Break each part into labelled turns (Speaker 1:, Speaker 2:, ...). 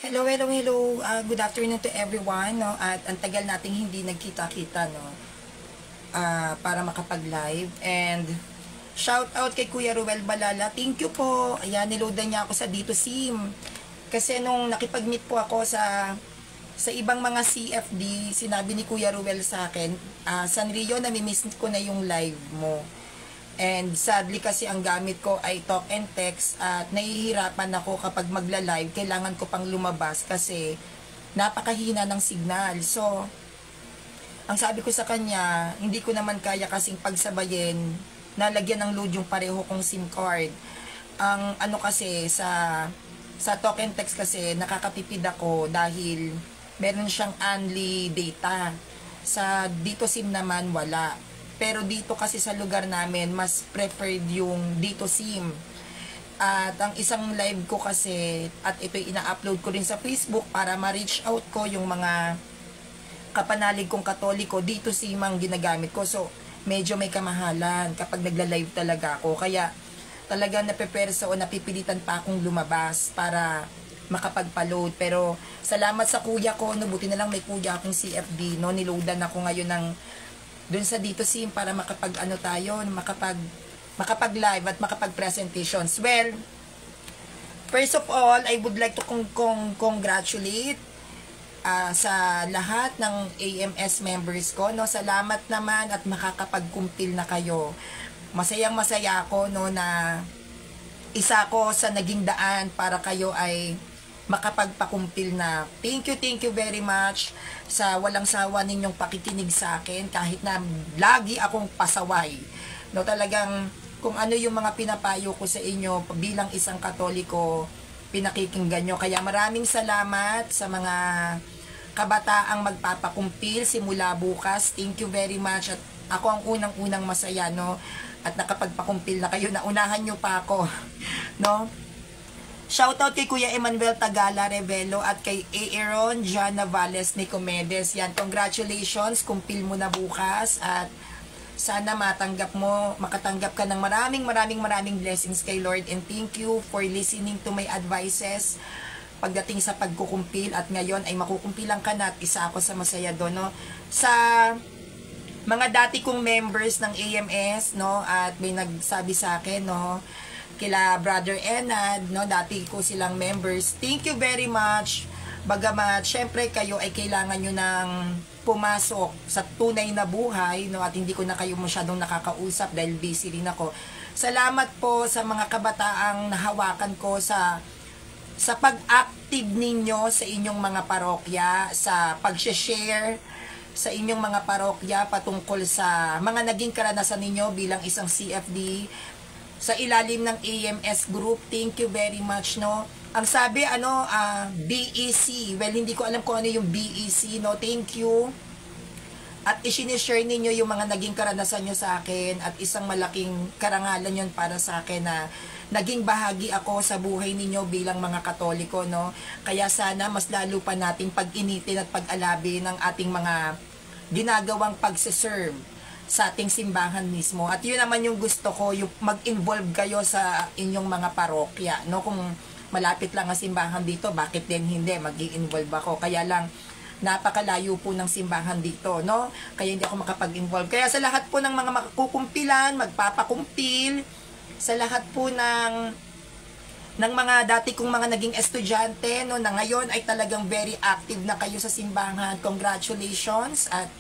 Speaker 1: Hello, hello, hello. Good afternoon to everyone, no? At ang tagal nating hindi nagkita-kita, no? Para makapag-live. And shout out kay Kuya Ruel Balala. Thank you po. Ayan, niloadan niya ako sa Dito Sim. Kasi nung nakipag-meet po ako sa ibang mga CFD, sinabi ni Kuya Ruel sa akin, Sanrio, nami-miss ko na yung live mo. And sadly kasi ang gamit ko ay talk and text at nahihirapan ako kapag magla-live, kailangan ko pang lumabas kasi napakahina ng signal. So, ang sabi ko sa kanya, hindi ko naman kaya kasing pagsabayin na lagyan ng load yung pareho kong SIM card. Ang ano kasi sa talk and text kasi nakakatipid ako dahil meron siyang only data. Sa Dito SIM naman wala. Pero dito kasi sa lugar namin, mas preferred yung Dito SIM. At ang isang live ko kasi, at ito'y ina-upload ko rin sa Facebook para ma-reach out ko yung mga kapanalig kong Katoliko, Dito SIM ang ginagamit ko. So, medyo may kamahalan kapag nagla-live talaga ako. Kaya talaga napepersa o napipilitan pa akong lumabas para makapagpa-load. Pero salamat sa kuya ko, no, buti na lang may kuya akong CFD, no, niloadan ako ngayon ng dun sa Dito SIM para makapag-ano tayo, makapag-live at makapag-presentations. Well, first of all, I would like to congratulate sa lahat ng AMS members ko, no. Salamat naman at makakapag-kumpil na kayo. Masayang-masaya ako, no, na isa ko sa naging daan para kayo ay makapagpakumpil na. Thank you very much sa walang sawa ninyong pakikinig sa akin kahit na lagi akong pasaway. No, talagang kung ano yung mga pinapayo ko sa inyo bilang isang Katoliko, pinakikinggan nyo. Kaya maraming salamat sa mga kabataang magpapakumpil simula bukas. Thank you very much. At ako ang unang-unang masaya, no? At nakapagpakumpil na kayo, naunahan nyo pa ako, no? Shoutout kay Kuya Emmanuel Tagala Revelo at kay Aaron John Navales Nicomedes. Yan, congratulations, kumpil mo na bukas at sana makatanggap ka ng maraming blessings kay Lord, and thank you for listening to my advices pagdating sa pagkukumpil, at ngayon ay makukumpilan ka na at isa ako sa masaya doon, no? Sa mga dati kong members ng AMS, no, at may nagsabi sa akin, no, kila Brother Enad, no, dati ko silang members. Thank you very much. Bagamat, syempre, kayo ay kailangan nyo ng pumasok sa tunay na buhay, no, at hindi ko na kayo masyadong nakakausap dahil busy rin ako. Salamat po sa mga kabataang nahawakan ko sa pag-active ninyo sa inyong mga parokya, sa pag-share sa inyong mga parokya patungkol sa mga naging karanasan ninyo bilang isang CFD sa ilalim ng AMS group. Thank you very much, no. Ang sabi, BEC. Well, hindi ko alam kung ano yung BEC, no. Thank you. At isinishare ninyo yung mga naging karanasan nyo sa akin, at isang malaking karangalan yun para sa akin na naging bahagi ako sa buhay ninyo bilang mga Katoliko, no. Kaya sana mas lalo pa nating pag-initin at pag-alabi ng ating mga ginagawang pagsiserve sa ating simbahan mismo. At yun naman yung gusto ko, yung mag-involve kayo sa inyong mga parokya, no? Kung malapit lang ang simbahan dito, bakit din hindi mag-i-involve ako? Kaya lang napakalayo po ng simbahan dito, no? Kaya hindi ako makapag-involve. Kaya sa lahat po ng mga makukumpilan, magpapakumpil, sa lahat po ng mga dati kong mga naging estudyante, no, na ngayon ay talagang very active na kayo sa simbahan. Congratulations, at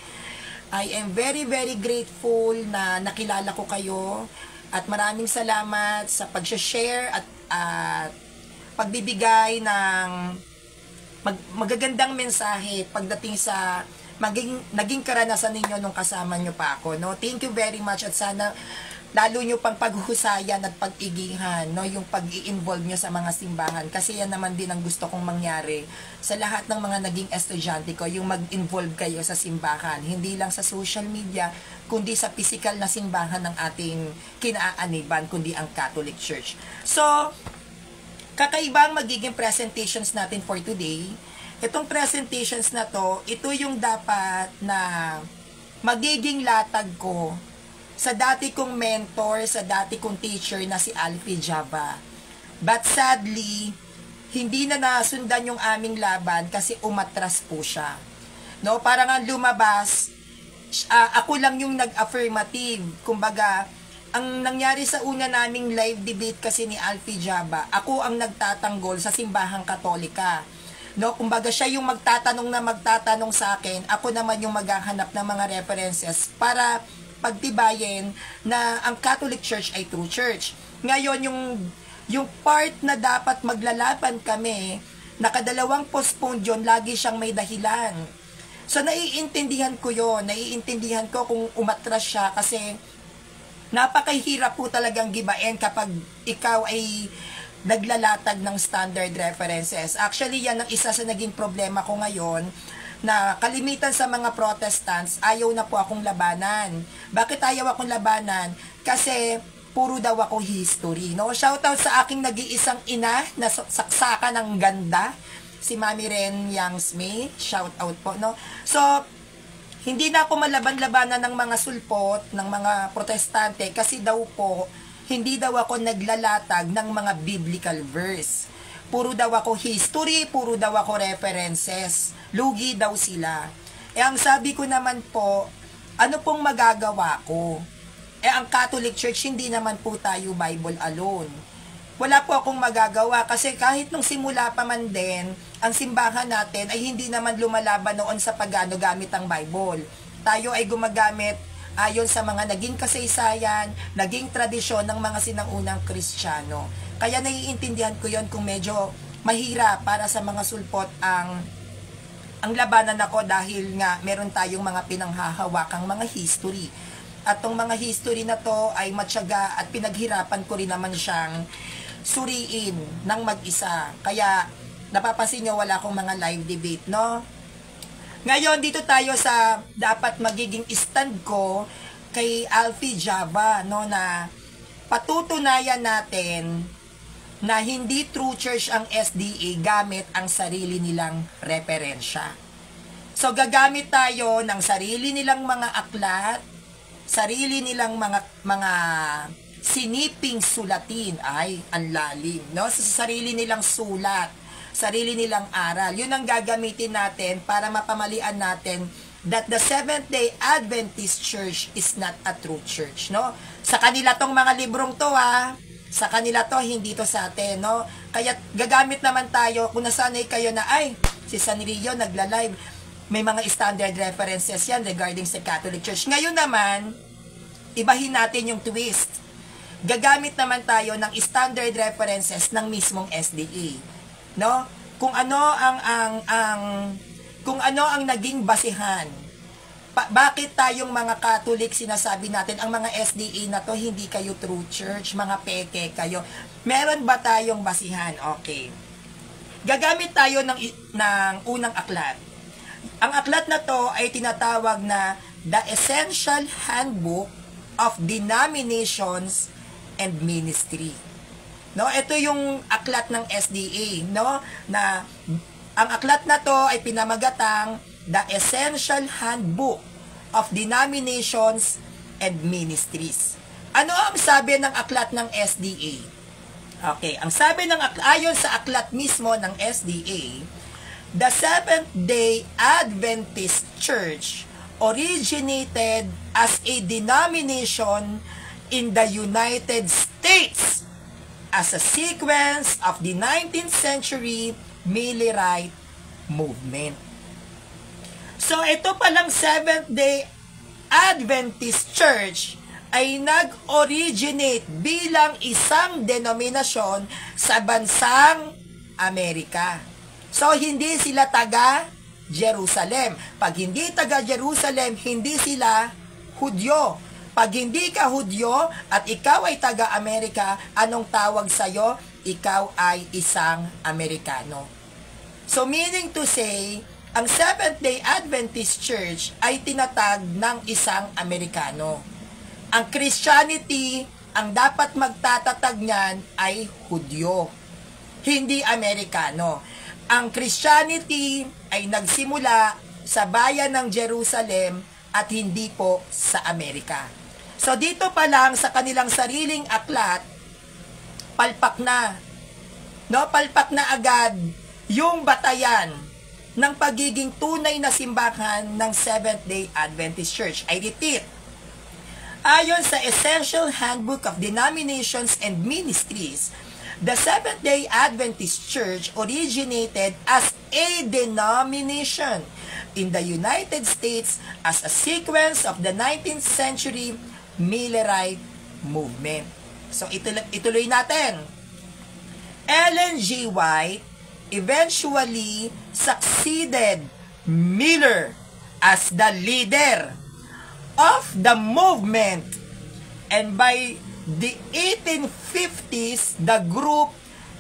Speaker 1: I am very grateful na nakilala ko kayo, at maraming salamat sa pag-share at pagbibigay ng magagandang mensahe pagdating sa naging karanasan ninyo nung kasama nyo pa ako, no. Thank you very much, at sana lalo nyo pang paghuhusayan at pag-igihan, no, yung pag-i-involve nyo sa mga simbahan, kasi yan naman din ang gusto kong mangyari sa lahat ng mga naging estudyante ko, yung mag-involve kayo sa simbahan, hindi lang sa social media, kundi sa physical na simbahan ng ating kinaaniban, kundi ang Catholic Church. So, kakaibang magiging presentations natin for today. Itong presentations na to, ito yung dapat na magiging latag ko sa dati kong mentor, sa dati kong teacher na si Alfie Java. But sadly, hindi na nasundan yung aming laban kasi umatras po siya. No, parang ang lumabas, ako lang yung nag-affirmative. Kumbaga, ang nangyari sa una naming live debate kasi ni Alfie Jaba, ako ang nagtatanggol sa simbahang Katolika. No, kumbaga siya yung magtatanong sa akin, ako naman yung maghahanap ng mga references para pagtibayin na ang Catholic Church ay true church. Ngayon, yung part na dapat maglalaban kami, nakadalawang postpone yun, lagi siyang may dahilan. So, naiintindihan ko yun. Naiintindihan ko kung umatras siya kasi napakahirap po talagang gibain kapag ikaw ay naglalatag ng standard references. Actually, yan ang isa sa naging problema ko ngayon, na kalimitan sa mga Protestants, ayaw na po akong labanan. Bakit ayaw akong labanan? Kasi puro daw ako history, no? Shoutout sa aking nag-iisang ina na saksakan ng ganda, si Mami Ren Yang May. Shoutout po, no? So, hindi na ako malaban-labanan ng mga sulpot, ng mga protestante, kasi daw po, hindi daw ako naglalatag ng mga biblical verse. Puro daw ako history, puro daw ako references. Lugi daw sila. Ang sabi ko naman po, ano pong magagawa ko? Ang Catholic Church, hindi naman po tayo Bible alone. Wala po akong magagawa kasi kahit nung simula pa man din, ang simbahan natin ay hindi naman lumalaban noon sa pagano gamit ang Bible. Tayo ay gumagamit ayon sa mga naging kasaysayan, naging tradisyon ng mga sinangunang Kristiyano. Kaya naiintindihan ko yon kung medyo mahirap para sa mga sulpot ang labanan ako dahil nga meron tayong mga pinanghahawakang mga history. At tong mga history na to ay matyaga at pinaghirapan ko rin naman siyang suriin ng mag-isa. Kaya napapansin nyo wala akong mga live debate, no? Ngayon, dito tayo sa dapat magiging stand ko kay Alfie Jaba, no, na patutunayan natin na hindi true church ang SDA gamit ang sarili nilang referensya. So, gagamit tayo ng sarili nilang mga aklat, sarili nilang mga siniping sulatin, ay, ang lalim, no? Sa sarili nilang sulat, sarili nilang aral. Yun ang gagamitin natin para mapamalian natin that the Seventh-day Adventist Church is not a true church, no? Sa kanila tong mga librong to, sa kanila to, hindi to sa atin, no? Kaya gagamit naman tayo, kung nasanay kayo na, ay, si San Rio nagla-live, may mga standard references yan regarding sa Catholic Church. Ngayon naman, ibahin natin yung twist. Gagamit naman tayo ng standard references ng mismong SDA, no? Kung ano ang naging basihan. Bakit tayong mga Catholic sinasabi natin ang mga SDA na to hindi kayo true church, mga peke kayo? Meron ba tayong basihan? Okay. Gagamit tayo ng unang aklat. Ang aklat na to ay tinatawag na The Essential Handbook of Denominations and Ministry. No, ito yung aklat ng SDA, no? Na ang aklat na to ay pinamagatang The Essential Handbook of Denominations and Ministries. Ano ang sabi ng aklat ng SDA? Okay, ang sabi ng ayon sa aklat mismo ng SDA, the Seventh-day Adventist Church originated as a denomination in the United States as a sequence of the 19th century Millerite movement. So, ito palang Seventh-day Adventist Church ay nag-originate bilang isang denominasyon sa bansang Amerika. So, hindi sila taga Jerusalem. Pag hindi taga Jerusalem, hindi sila Hudyo. Pag hindi ka Hudyo at ikaw ay taga Amerika, anong tawag sa'yo? Ikaw ay isang Amerikano. So, meaning to say, ang Seventh-day Adventist Church ay tinatag ng isang Amerikano. Ang Christianity, ang dapat magtatatag niyan ay Hudyo, hindi Amerikano. Ang Christianity ay nagsimula sa bayan ng Jerusalem at hindi po sa Amerika. So dito pa lang sa kanilang sariling aklat, palpak na no, palpak na agad yung batayan ng pagiging tunay na simbahan ng Seventh-day Adventist Church. I repeat, ayon sa Essential Handbook of Denominations and Ministries, the Seventh-day Adventist Church originated as a denomination in the United States as a sequence of the 19th century Millerite movement. So ituloy natin. Ellen G. White eventually succeeded Miller as the leader of the movement, and by the 1850s, the group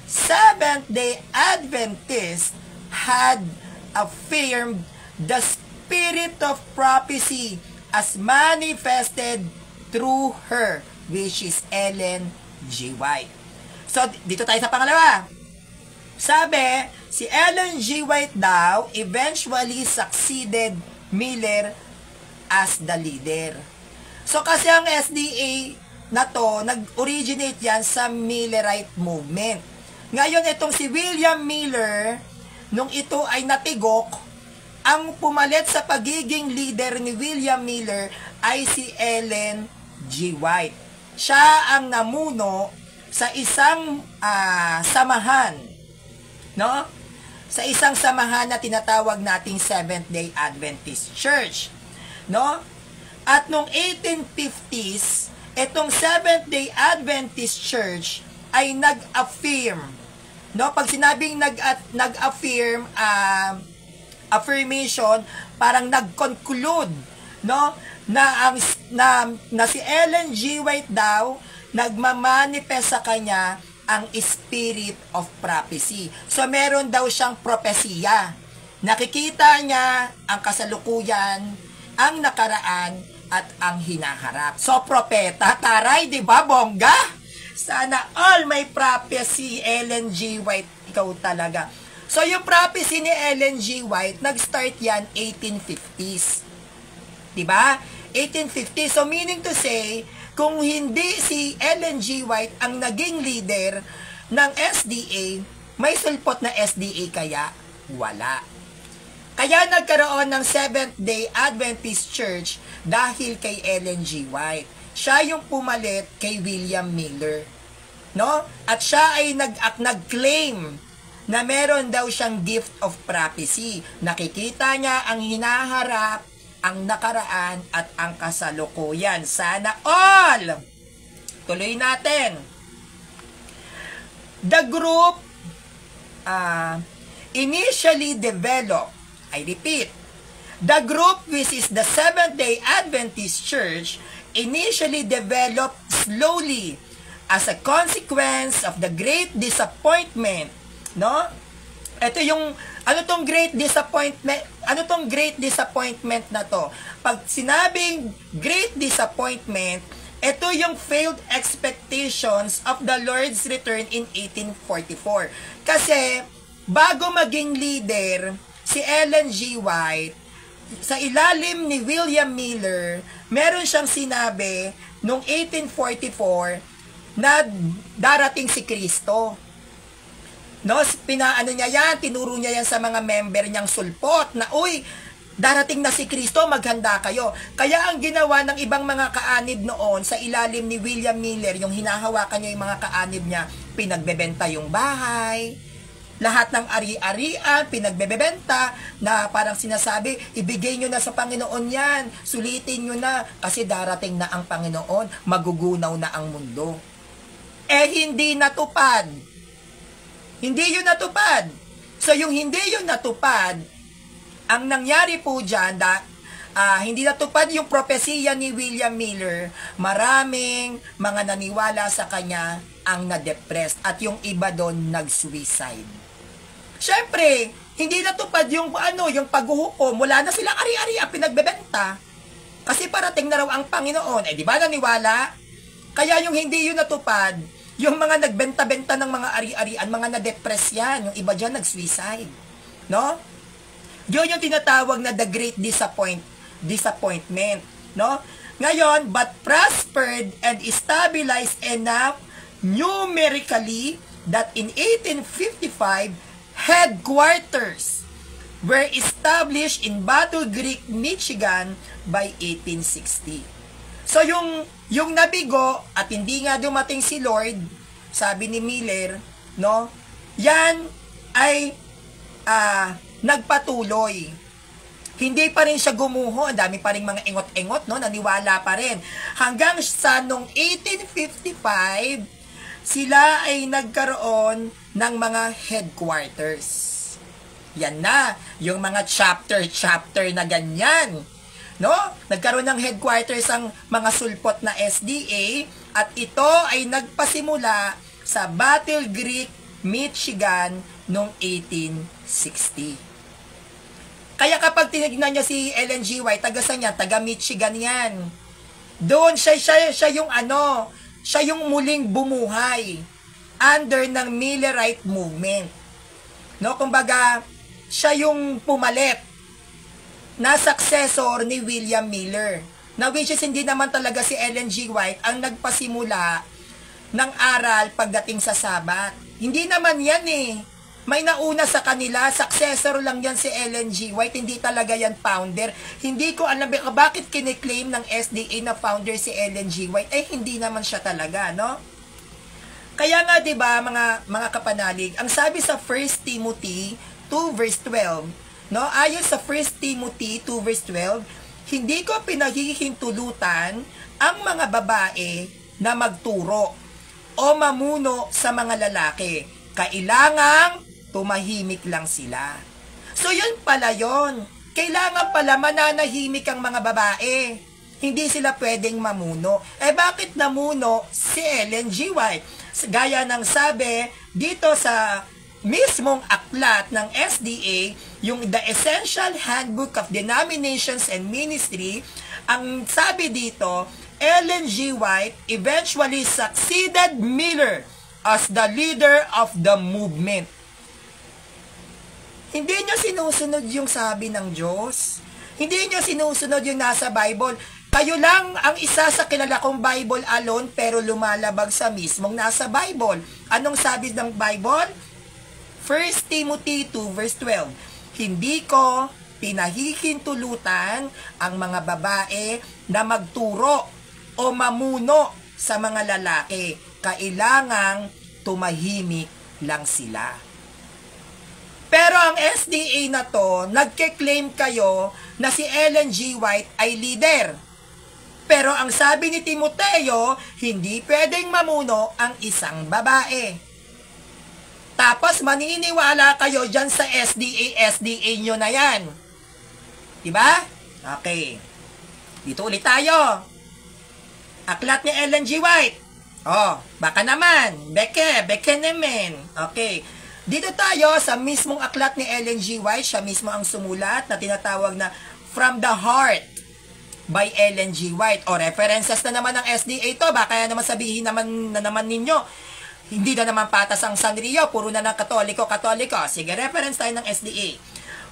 Speaker 1: Seventh-day Adventists had affirmed the spirit of prophecy as manifested through her, which is Ellen G. White. So, dito tayo sa pangalawa. Sabi, si Ellen G. White daw eventually succeeded Miller as the leader. So, kasi ang SDA na to, nag-originate yan sa Millerite movement. Ngayon, itong si William Miller, nung ito ay natigok, ang pumalit sa pagiging leader ni William Miller ay si Ellen G. White. Siya ang namuno sa isang samahan, no? Sa isang samahan na tinatawag nating Seventh-day Adventist Church, no? At nung 1850s, itong Seventh-day Adventist Church ay nag-affirm, no? Pag sinabing nag-affirm, affirmation, parang nag-conclude, no? Na si Ellen G. White daw nagmamanifest sa kanya ang spirit of prophecy. So meron daw siyang propesiya. Nakikita niya ang kasalukuyan, ang nakaraan at ang hinaharap. So propeta, taray, 'di ba, bongga? Sana all may prophecy, Ellen G. White, ikaw talaga. So yung prophecy ni Ellen G. White, nag-start yan 1850s. 'Di ba? 1850. So meaning to say, kung hindi si Ellen G. White ang naging leader ng SDA, may sulpot na SDA kaya? Wala. Kaya nagkaroon ng Seventh-day Adventist Church dahil kay Ellen G. White. Siya yung pumalit kay William Miller, no? At siya ay nag-claim na meron daw siyang gift of prophecy. Nakikita niya ang hinaharap, ang nakaraan at ang kasalukuyan. Sana all! Tuloy natin. The group initially developed, I repeat, the group, which is the Seventh-day Adventist Church, initially developed slowly as a consequence of the great disappointment, no? Ito yung, ano tong great disappointment? Ano tong great disappointment na to? Pag sinabing great disappointment, ito yung failed expectations of the Lord's return in 1844. Kasi, bago maging leader, si Ellen G. White, sa ilalim ni William Miller, meron siyang sinabi noong 1844 na darating si Kristo. No, pinaano niya yan, tinuro niya yan sa mga member niyang sulpot na, uy, darating na si Kristo, maghanda kayo. Kaya ang ginawa ng ibang mga kaanib noon sa ilalim ni William Miller, yung hinahawakan niya yung mga kaanib niya, pinagbebenta yung bahay, lahat ng ari-arian, pinagbebenta, na parang sinasabi, ibigay nyo na sa Panginoon yan, sulitin nyo na, kasi darating na ang Panginoon, magugunaw na ang mundo. Hindi natupad. Hindi yun natupad. So, yung hindi yun natupad, ang nangyari po dyan, hindi natupad yung propesiya ni William Miller, maraming mga naniwala sa kanya ang na-depressed at yung iba doon nag-suicide. Siyempre, hindi natupad yung yung paghuhukom, wala na silang ari-ari ang pinagbebenta. Kasi parating na raw ang Panginoon. Di ba naniwala? Kaya yung hindi yun natupad, yung mga nagbenta-benta ng mga ari-arian, mga na-depress yan, yung iba dyan nag-suicide. No? Yun yung tinatawag na the great disappointment. No? Ngayon, but prospered and stabilized enough numerically that in 1855, headquarters were established in Battle Creek, Michigan by 1860. So yung nabigo at hindi nga dumating si Lord, sabi ni Miller, no? Yan ay nagpatuloy. Hindi pa rin siya gumuho, ang dami pa rin mga engot-engot, no? Naniwala pa rin. Hanggang sa noong 1855, sila ay nagkaroon ng mga headquarters. Yan na, yung mga chapter na ganyan. No? Nagkaroon ng headquarters ang mga sulpot na SDA at ito ay nagpasimula sa Battle Creek, Michigan noong 1860. Kaya kapag tinignan niya si Ellen G. White, taga-saan yan? Taga-Michigan yan. Doon siya yung siya yung muling bumuhay under ng Millerite movement. No, kumbaga, siya yung pumalit na successor ni William Miller. Na which is hindi naman talaga si Ellen G. White ang nagpasimula ng aral pagdating sa Sabat. Hindi naman yan eh. May nauna sa kanila, successor lang yan si Ellen G. White, hindi talaga yan founder. Hindi ko alam bakit kiniklaim ng SDA na founder si Ellen G. White, hindi naman siya talaga, no? Kaya nga, 'di ba, mga kapanalig, ang sabi sa 1 Timothy 2 verse 12, no? Ayon sa 1 Timothy 2 verse 12, hindi ko pinaghihintulutan ang mga babae na magturo o mamuno sa mga lalaki. Kailangang tumahimik lang sila. So yun pala yun. Kailangan pala mananahimik ang mga babae. Hindi sila pwedeng mamuno. Bakit namuno si Ellen G. White? Gaya ng sabi dito sa mismong aklat ng SDA, yung The Essential Handbook of Denominations and Ministry, ang sabi dito, Ellen G. White eventually succeeded Miller as the leader of the movement. Hindi niya sinusunod yung sabi ng Diyos. Hindi niya sinusunod yung nasa Bible. Kayo lang ang isa sa kilala kong Bible alone pero lumalabag sa mismong nasa Bible. Anong sabi ng Bible? 1 Timothy 2 verse 12. Hindi ko pinahihintulutan ang mga babae na magturo o mamuno sa mga lalaki. Kailangang tumahimik lang sila. Pero ang SDA na to, nagke-claim kayo na si Ellen G. White ay leader. Pero ang sabi ni Timoteo, hindi pwedeng mamuno ang isang babae. Tapos maniniwala kayo dyan sa SDA nyo na yan. Diba? Okay. Dito ulit tayo. Aklat ni Ellen G. White. Baka naman. Beke naman. Okay. Dito tayo sa mismong aklat ni Ellen G. White, siya mismo ang sumulat na tinatawag na From the Heart by Ellen G. White. O references na naman ng SDA to, baka naman sabihin naman ninyo, hindi na naman patas ang Sanrio, puro na ng Katoliko. Sige, reference tayo ng SDA.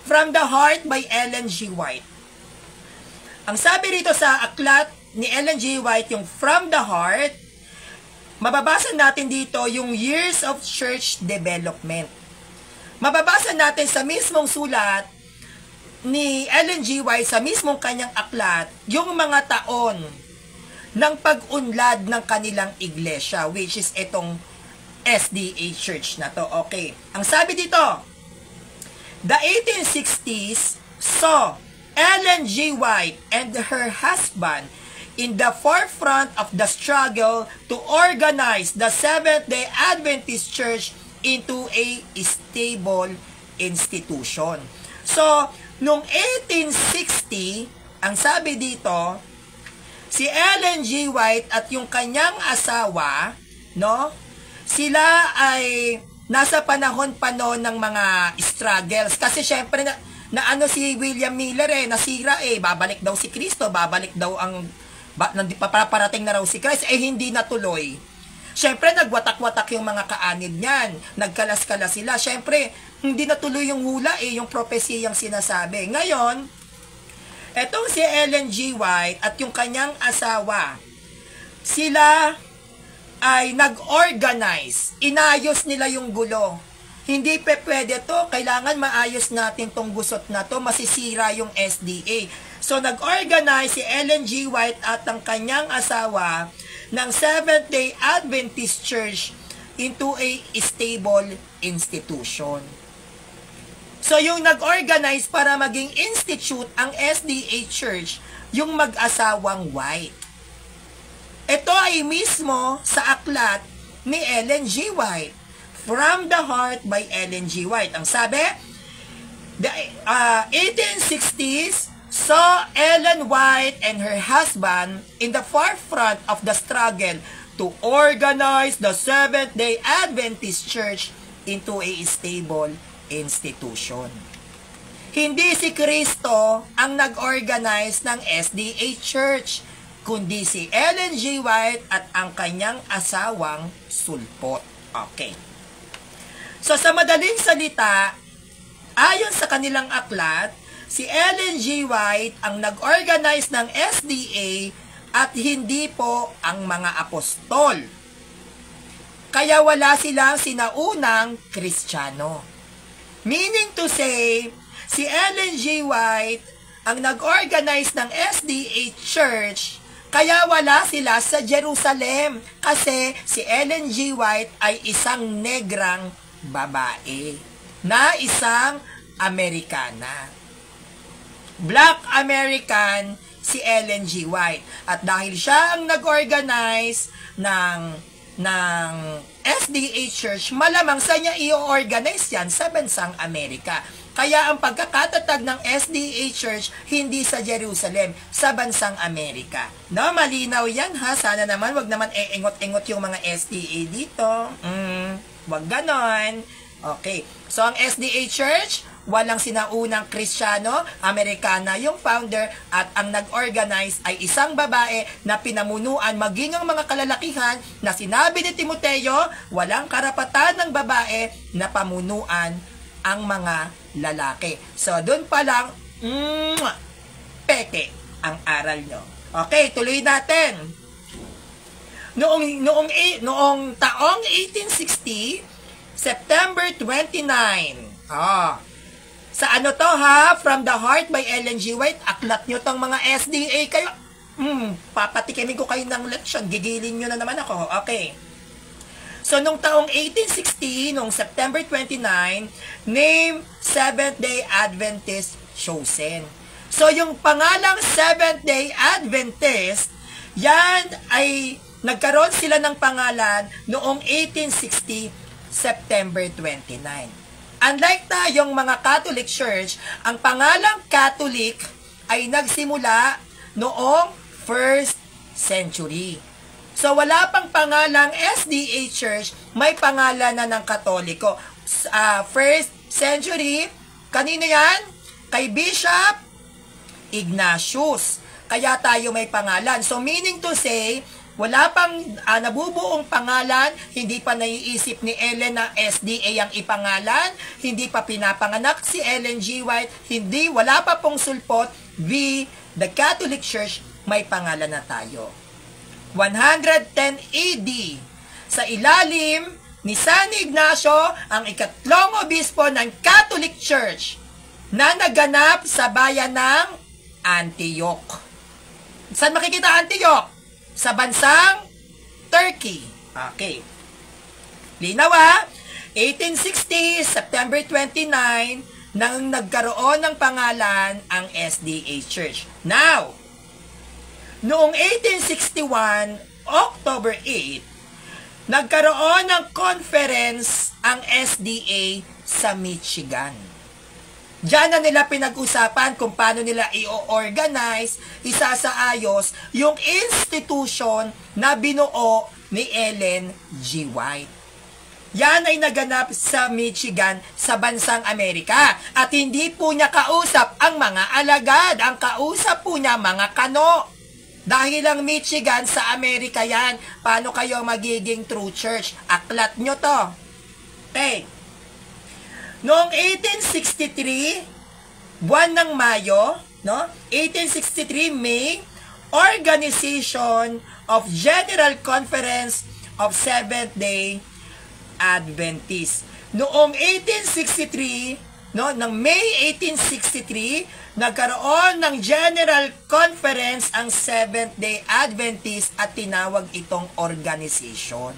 Speaker 1: From the Heart by Ellen G. White. Ang sabi rito sa aklat ni Ellen G. White, yung From the Heart, mababasa natin dito yung years of church development. Mababasa natin sa mismong sulat ni Ellen G. White, sa mismong kanyang aklat, yung mga taon ng pag-unlad ng kanilang iglesia, which is itong SDA church na to. Okay. Ang sabi dito, the 1860s saw Ellen G. White and her husband in the forefront of the struggle to organize the Seventh-day Adventist Church into a stable institution. So, noong 1860, ang sabi dito, si Ellen G. White at yung kanyang asawa, no, sila ay nasa panahon pa noon ng mga struggles. Kasi syempre, na ano si William Miller nasira babalik daw si Kristo, babalik daw ang paparating na raw si Christ, hindi natuloy. Siyempre, nagwatak-watak yung mga kaanib niyan. Nagkalas-kalas sila. Siyempre, hindi natuloy yung hula yung propesiyang sinasabi. Ngayon, etong si Ellen G. White at yung kanyang asawa, sila ay nag-organize. Inayos nila yung gulo. Hindi pwede to. Kailangan maayos natin tong gusot na to. Masisira yung SDA. So, nag-organize si Ellen G. White at ang kanyang asawa ng Seventh-day Adventist Church into a stable institution. So, yung nag-organize para maging institute ang SDA Church, yung mag-asawang White. Ito ay mismo sa aklat ni Ellen G. White, From the Heart by Ellen G. White. Ang sabi, the 1860s saw Ellen White and her husband in the forefront of the struggle to organize the Seventh-day Adventist Church into a stable institution. Hindi si Kristo ang nag-organize ng SDA Church, kundi si Ellen G. White at ang kanyang asawang sulpot. Okay. So, sa madaling salita, ayon sa kanilang aklat, si Ellen G. White ang nag-organize ng SDA at hindi po ang mga apostol. Kaya wala silang sinaunang Kristiyano. Meaning to say, si Ellen G. White ang nag-organize ng SDA Church, kaya wala sila sa Jerusalem kasi si Ellen G. White ay isang negrang babae na isang Amerikana. Black American si Ellen G. White. At dahil siya ang nag-organize ng SDA Church, malamang sa niya i-organize yan sa bansang Amerika. Kaya ang pagkakatatag ng SDA Church, hindi sa Jerusalem, sa bansang Amerika. No, malinaw yan ha. Sana naman, wag naman engot-engot yung mga SDA dito. Wag ganon. Okay. So, ang SDA Church, walang sinaunang Kristiyano, Amerikana yung founder, at ang nag-organize ay isang babae na pinamunuan maging ang mga kalalakihan na sinabi ni Timoteo, walang karapatan ng babae na pamunuan ang mga lalaki. So, dun pa lang, peke ang aral nyo. Okay, tuloy natin. Noong taong 1860, September 29. Sa ano to ha? From the Heart by Ellen G. White. Aklat nyo tong mga SDA kayo. Papatikimin ko kayo ng leksyon. Gigilin nyo na naman ako. Okay. So, nung taong 1860, nung September 29, name Seventh-day Adventist chosen. So, yung pangalang Seventh-day Adventist, yan ay nagkaroon sila ng pangalan noong 1860, September 29. Unlike tayong mga Catholic Church, ang pangalang Catholic ay nagsimula noong 1st century. So, wala pang pangalang SDA Church, may pangalan na ng Katoliko. 1st century, kanino yan? Kay Bishop Ignatius. Kaya tayo may pangalan. So, meaning to say, wala pang nabubuong pangalan, hindi pa naiisip ni Ellen na SDA ang ipangalan, hindi pa pinapanganak si Ellen G. White, wala pa pong sulpot, the Catholic Church, may pangalan na tayo. 110 AD, sa ilalim ni San Ignacio, ang ikatlong obispo ng Catholic Church, na naganap sa bayan ng Antioch. Saan makikita Antioch? Sa bansang Turkey. Okay. Linaw 1860, September 29, nang nagkaroon ng pangalan ang SDA Church. Now, noong 1861, October 8, nagkaroon ng conference ang SDA sa Michigan. Diyan na nila pinag-usapan kung paano nila i-organize, isasaayos yung institution na binuo ni Ellen G. White. Yan ay naganap sa Michigan, sa bansang Amerika. At hindi po niya kausap ang mga alagad. Ang kausap po niya mga kano. Dahil ang Michigan sa Amerika yan, paano kayo magiging true church? Aklat nyo to. Okay. Noong 1863, buwan ng Mayo, 1863 May, Organization of General Conference of Seventh-day Adventists. Noong 1863, no, ng May 1863, nagkaroon ng General Conference ang Seventh-day Adventist at tinawag itong organization.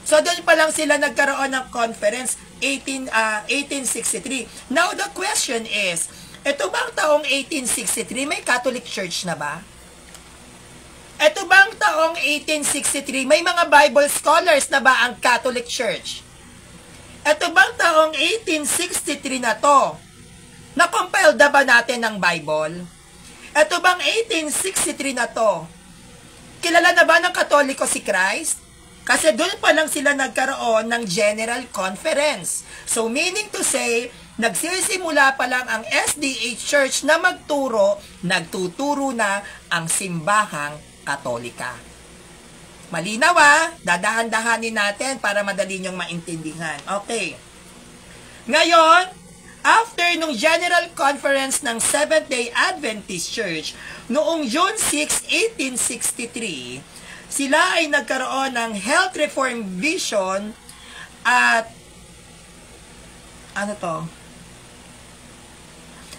Speaker 1: So doon pa lang sila nagkaroon ng conference 1863. Now the question is, ito bang taong 1863 may Catholic Church na ba? Ito bang taong 1863 may mga Bible scholars na ba ang Catholic Church? Ito bang taong 1863 na to? Na-compile na ba natin ng Bible? Ito bang 1863 na to? Kilala na ba ng Katoliko si Christ? Kasi doon pa lang sila nagkaroon ng General Conference. So meaning to say, nagsisimula pa lang ang SDA Church na nagtuturo na ang simbahang Katolika. Malinaw dadahan-dahanin natin para madali nyong maintindihan. Okay. Ngayon, after nung General Conference ng Seventh-day Adventist Church, noong June 6, 1863, sila ay nagkaroon ng Health Reform Vision at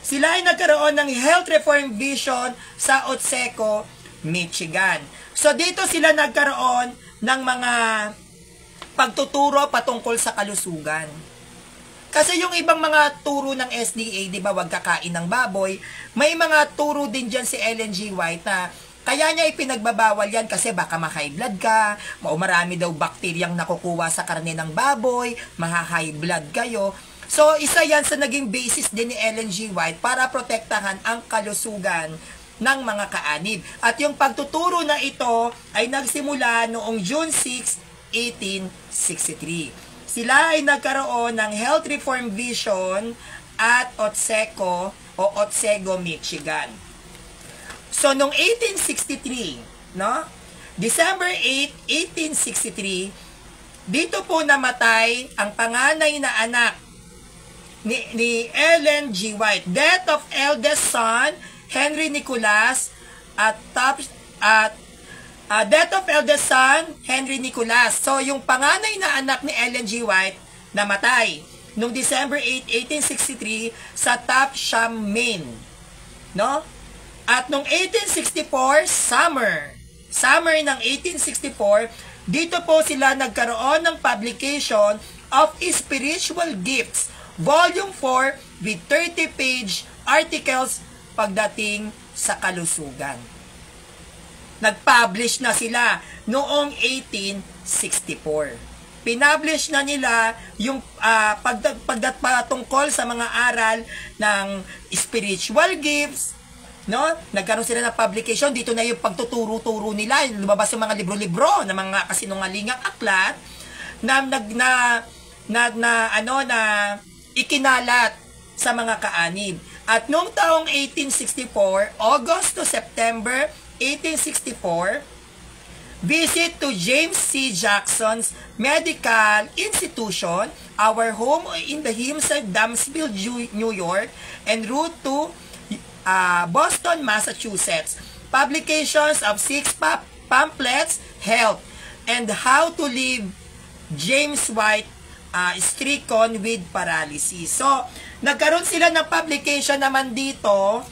Speaker 1: sila ay nagkaroon ng Health Reform Vision sa Otsego, Michigan. So dito sila nagkaroon ng mga pagtuturo patungkol sa kalusugan. Kasi yung ibang mga turo ng SDA, di ba, wag kakain ng baboy, may mga turo din dyan si Ellen G. White na kaya niya ipinagbabawal yan kasi baka ma-high blood ka, o marami daw bakteryang nakukuha sa karne ng baboy, maha-high blood kayo. So, isa yan sa naging basis din ni Ellen G. White para protektahan ang kalusugan ng mga kaanib. At yung pagtuturo na ito ay nagsimula noong June 6, 1863. Sila ay nagkaroon ng Health Reform Vision at Otsego, Michigan. So, noong 1863, no? December 8, 1863, dito po namatay ang panganay na anak ni Ellen G. White. Death of eldest son, Henry Nicholas, death of eldest son, Henry Nicholas. So, yung panganay na anak ni Ellen G. White, namatay noong December 8, 1863, sa Top Sham, Maine. No? At noong 1864, summer ng 1864, dito po sila nagkaroon ng publication of Spiritual Gifts, Volume 4, with 30-page articles pagdating sa kalusugan. Nag-publish na sila noong 1864. Pinublish na nila yung patungkol sa mga aral ng spiritual gifts, no? Nagkaroon sila ng publication, dito na yung pagtuturo-turo nila, lumabas yung mga libro-libro ng mga kasinungalingang aklat na ikinalat sa mga kaanib. At noong taong 1864, August to September 1864, visit to James C. Jackson's Medical Institution, our home in the Hempstead, Damsville, New York, and route to Boston, Massachusetts. Publications of 6 pamphlets, Health and How to Live, James White, stricken with paralysis. So, nagkaroon sila ng publication naman dito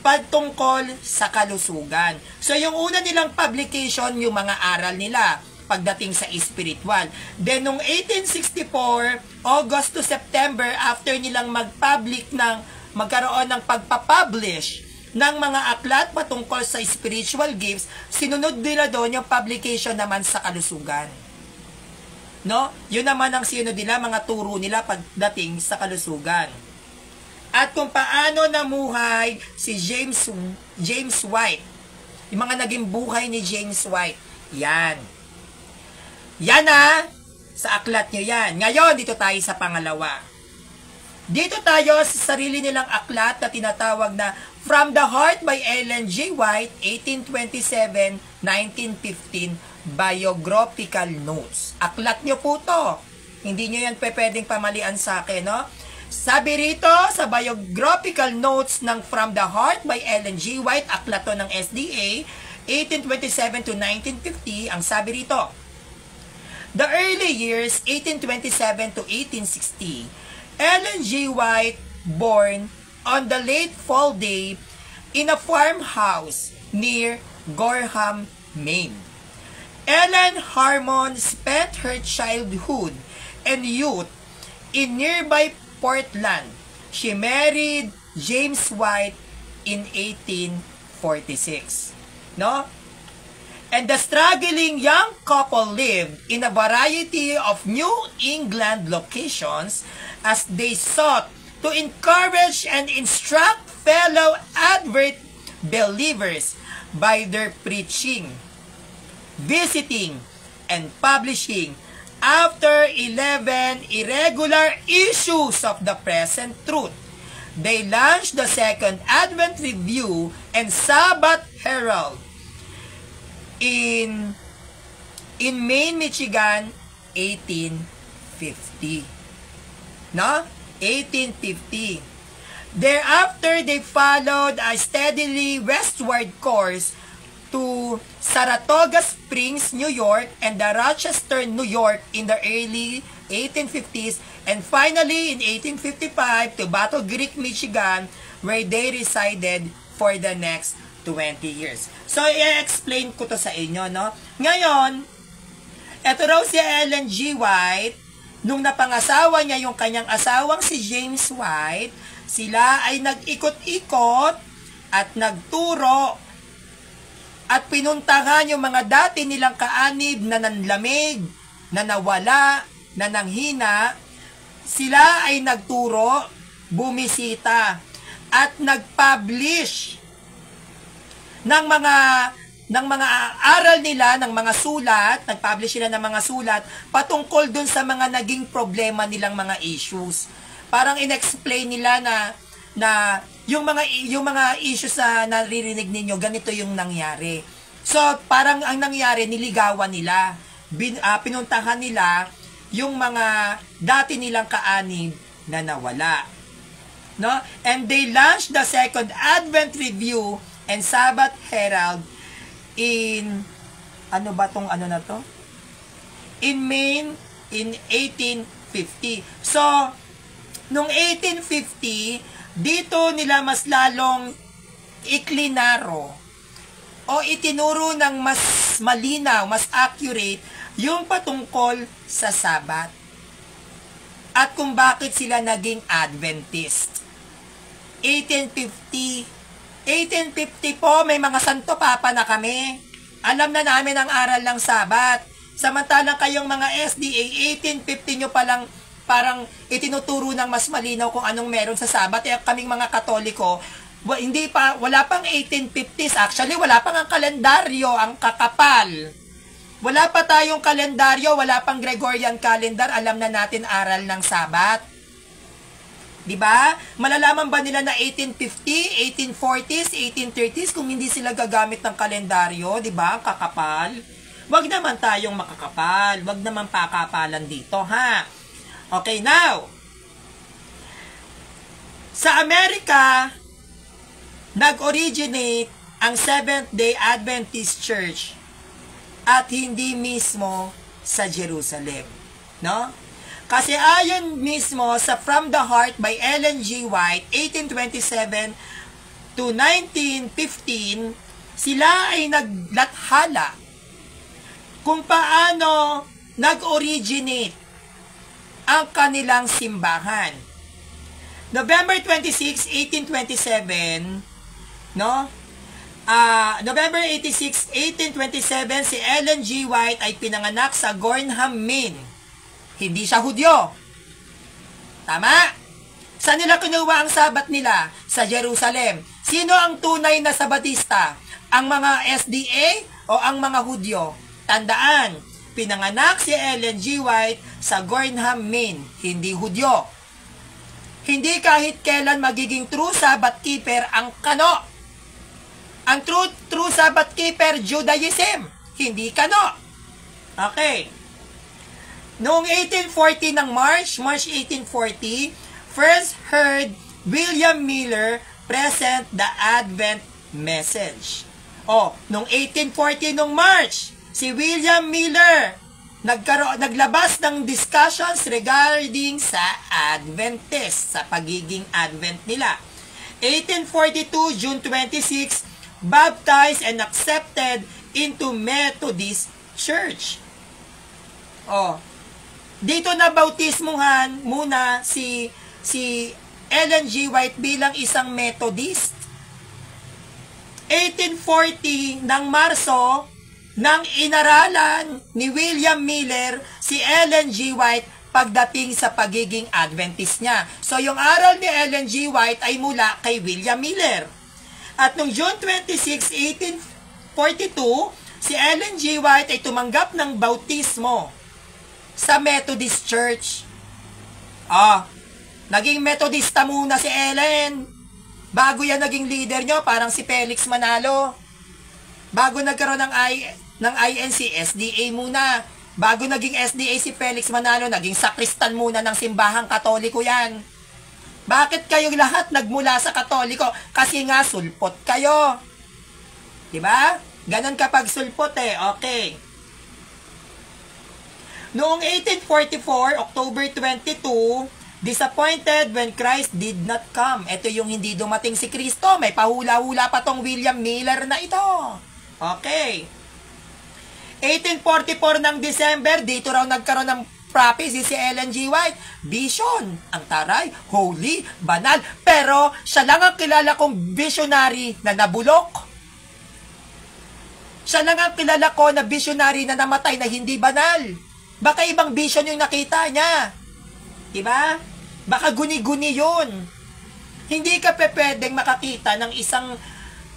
Speaker 1: patungkol sa kalusugan. So, yung una nilang publication, yung mga aral nila pagdating sa spiritual. Then, noong 1864, August to September, after nilang magkaroon ng pagpapublish ng mga aklat patungkol sa spiritual gifts, sinunod nila doon yung publication naman sa kalusugan. No? Yun naman ang sinunod nila, mga turo nila pagdating sa kalusugan. At kung paano namuhay si James White. Yung mga naging buhay ni James White. Yan. Yan sa aklat nyo yan. Ngayon, dito tayo sa pangalawa. Dito tayo sa sarili nilang aklat na tinatawag na From the Heart by Ellen G. White, 1827-1915, Biographical Notes. Aklat nyo po to. Hindi nyo yan pwedeng pamalian sa akin, no? Sabi rito, sa Biographical Notes ng From the Heart by Ellen G. White, aklat to ng SDA, 1827 to 1950, ang sabi rito, The early years, 1827 to 1860, Ellen G. White, born on the late fall day in a farmhouse near Gorham, Maine. Ellen Harmon spent her childhood and youth in nearby Portland. She married James White in 1846. No? And the struggling young couple lived in a variety of New England locations as they sought to encourage and instruct fellow Advent believers by their preaching, visiting, and publishing after 11 irregular issues of the present truth. They launched the Second Advent Review and Sabbath Herald in Maine, Michigan, 1850. No? 1850. Thereafter, they followed a steadily westward course to Saratoga Springs, New York, and the Rochester, New York in the early 1850s, and finally in 1855 to Battle Creek, Michigan, where they resided for the next 20 years. So, i-explain ko to sa inyo, no? Ngayon, eto raw si Ellen G. White, nung napangasawa niya yung kanyang asawang si James White, sila ay nag-ikot-ikot at nagturo at pinuntahan yung mga dati nilang kaanib na nanlamig, na nawala, na nanghina. Sila ay nagturo, bumisita, at nag-publish ng mga aral nila, ng mga sulat, nag-publish sila ng mga sulat patungkol dun sa mga naging problema nilang mga issues. Parang in-explain nila na yung mga issues na naririnig ninyo, ganito yung nangyari. So, parang ang nangyari, niligawan nila, pinuntahan nila yung mga dati nilang kaanib na nawala. No? And they launched the Second Advent Review and Sabbath Herald in, in Maine in 1850. So, nung 1850, dito nila mas lalong iklinaro o itinuro ng mas malinaw, mas accurate yung patungkol sa Sabat at kung bakit sila naging Adventist. 1850 po, may mga santo papa na kami. Alam na namin ang aral ng Sabat. Samantalang kayong mga SDA, 1850 nyo palang parang itinuturo ng mas malinaw kung anong meron sa Sabat. Eh, kaming mga Katoliko, wala pang 1850s. Actually, wala pang ang kalendaryo, ang kakapal. Wala pa tayong kalendaryo, wala pang Gregorian calendar, alam na natin aral ng Sabat. Diba? Malalaman ba nila na 1850, 1840s, 1830s kung hindi sila gagamit ng kalendaryo? Diba? Ang kakapal. Wag naman tayong makakapal. Wag naman pakapalan dito, ha? Okay, now. Sa Amerika, nag-originate ang Seventh-day Adventist Church at hindi mismo sa Jerusalem. No? Kasi ayon mismo sa From the Heart by Ellen G. White, 1827 to 1915, sila ay naglathala kung paano nag-originate ang kanilang simbahan. November 26, 1827, no? November 86, 1827, si Ellen G. White ay pinanganak sa Gorham, Maine. Hindi siya Hudyo. Tama? Saan nila kinuha ang Sabat nila? Sa Jerusalem. Sino ang tunay na Sabatista? Ang mga SDA o ang mga Hudyo? Tandaan, pinanganak si Ellen G. White sa Gorham, Maine. Hindi Hudyo. Hindi kahit kailan magiging true Sabbath keeper ang Kano. Ang true Sabbath keeper, Judaism. Hindi Kano. Okay. Noong 1840 ng March 1840, first heard William Miller present the Advent message. Noong 1840 nung March, si William Miller naglabas ng discussions regarding sa Adventist, sa pagiging Advent nila. 1842, June 26, baptized and accepted into Methodist Church. Dito na bautismuhan muna si Ellen G. White bilang isang Methodist. 1840 ng Marso, nang inaralan ni William Miller si Ellen G. White pagdating sa pagiging Adventist niya. So, yung aral ni Ellen G. White ay mula kay William Miller. At noong June 26, 1842, si Ellen G. White ay tumanggap ng bautismo sa Methodist Church. Naging Methodista muna si Ellen. Bago yan naging leader nyo, parang si Felix Manalo. Bago nagkaroon ng INC, SDA muna. Bago naging SDA si Felix Manalo, naging sakristan muna ng simbahang Katoliko yan. Bakit kayong lahat nagmula sa Katoliko? Kasi nga sulpot kayo. Diba? Ganon kapag sulpot Okay. Noong 1844, October 22, disappointed when Christ did not come. Ito yung hindi dumating si Kristo. May pahula-hula pa tong William Miller na ito. Okay. 1844 ng December, dito raw nagkaroon ng prophecy si Ellen G. White. Vision. Ang taray, holy, banal. Pero siya lang ang kilala kong visionary na nabulok. Siya lang ang kilala ko na visionary na namatay na hindi banal. Baka ibang vision yung nakita niya. Diba? Baka guni-guni yun. Hindi ka pwedeng makakita ng isang,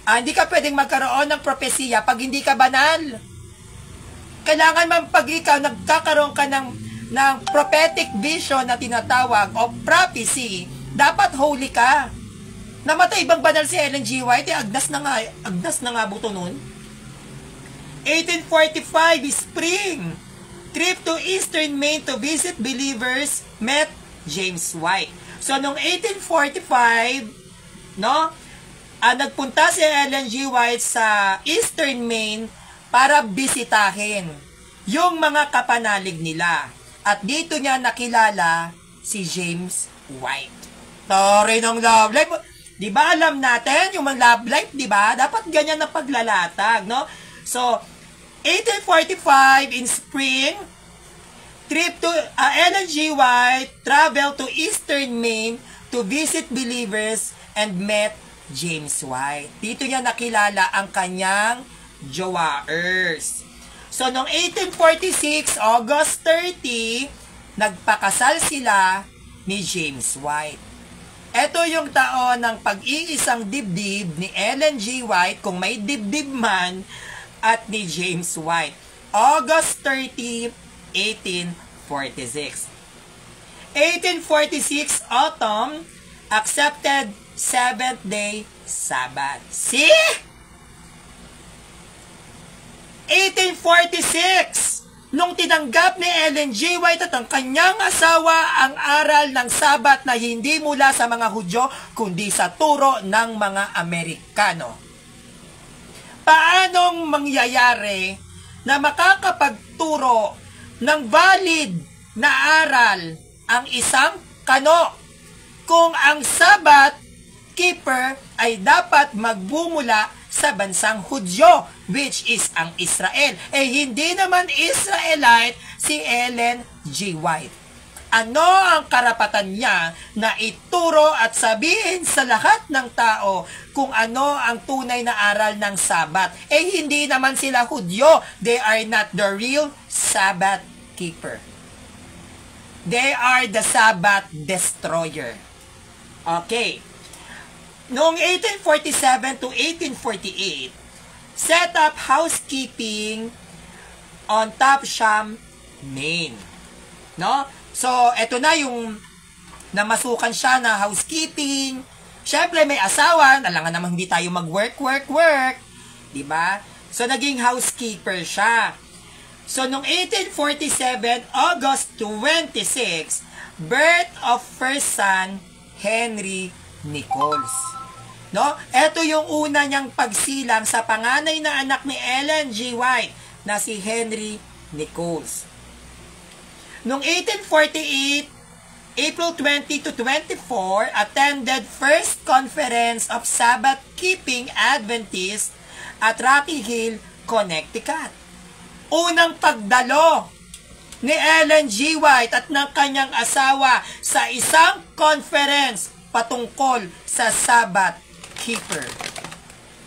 Speaker 1: hindi ka pwedeng magkaroon ng propesya pag hindi ka banal. Kailangan man pag ikaw nagkakaroon ka ng prophetic vision na tinatawag o prophecy, dapat holy ka. Namatay ibang banal si Ellen G. White, agnas na nga buto nun. 1845, spring. Trip to Eastern Maine to visit believers, met James White. So, noong 1845, nagpunta si Ellen G. White sa Eastern Maine para bisitahin yung mga kapanalig nila. At dito niya nakilala si James White. Story ng love life. Di ba alam natin yung mga love life, di ba? Dapat ganyan na paglalatag, no? So, 1845 in spring, trip to Ellen G. White traveled to Eastern Maine to visit believers and met James White. Dito niya nakilala ang kanyang jowaers. So, noong 1846, August 30, nagpakasal sila ni James White. Ito yung taon ng pag-iisang dibdib ni Ellen G. White, kung may dibdib man, at ni James White. August 30, 1846. 1846, autumn, accepted Seventh-day Sabbath. See? 1846, nung tinanggap ni Ellen G. White at ang kanyang asawa ang aral ng Sabat na hindi mula sa mga Hudyo, kundi sa turo ng mga Amerikano. Paanong mangyayari na makakapagturo ng valid na aral ang isang kano kung ang Sabat keeper ay dapat magbumula sa bansang Hudyo, which is ang Israel. Hindi naman Israelite si Ellen G. White. Ano ang karapatan niya na ituro at sabihin sa lahat ng tao kung ano ang tunay na aral ng Sabat? Hindi naman sila Hudyo. They are not the real Sabat keeper. They are the Sabat destroyer. Okay. Noong 1847 to 1848, set up housekeeping on Top Sham, Maine. No? So, eto na yung namasukan siya na housekeeping. Siyempre, may asawa. Alangan naman hindi tayo mag-work. Diba? So, naging housekeeper siya. So, noong 1847, August 26, birth of first son, Henry Nichols. No? Ito yung una niyang pagsilang sa panganay na anak ni Ellen G. White na si Henry Nichols. Noong 1848, April 20 to 24, attended First Conference of Sabbath-Keeping Adventists at Rocky Hill, Connecticut. Unang pagdalo ni Ellen G. White at ng kanyang asawa sa isang conference patungkol sa Sabbath Keeper.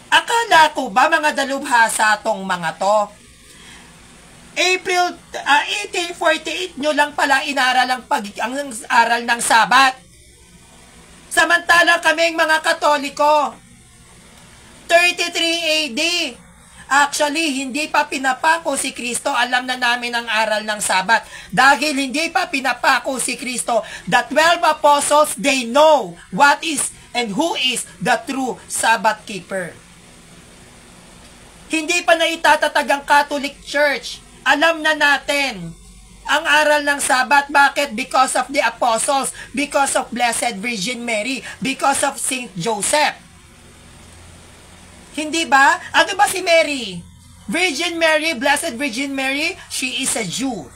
Speaker 1: Akala ko ba mga dalubhasa tong mga to? April 1848 nyo lang pala inaral ang aral ng Sabat. Samantalang kaming mga Katoliko, 33 AD. Actually, hindi pa pinapako si Kristo. Alam na namin ang aral ng Sabat. Dahil hindi pa pinapako si Kristo, the 12 apostles, they know what is and who is the true Sabbath keeper. Hindi pa naitatatag ang Catholic Church. Alam na natin ang aral ng Sabat. Bakit? Because of the apostles, because of Blessed Virgin Mary, because of Saint Joseph. Hindi ba? Ano ba si Mary? Virgin Mary, Blessed Virgin Mary, she is a Jew.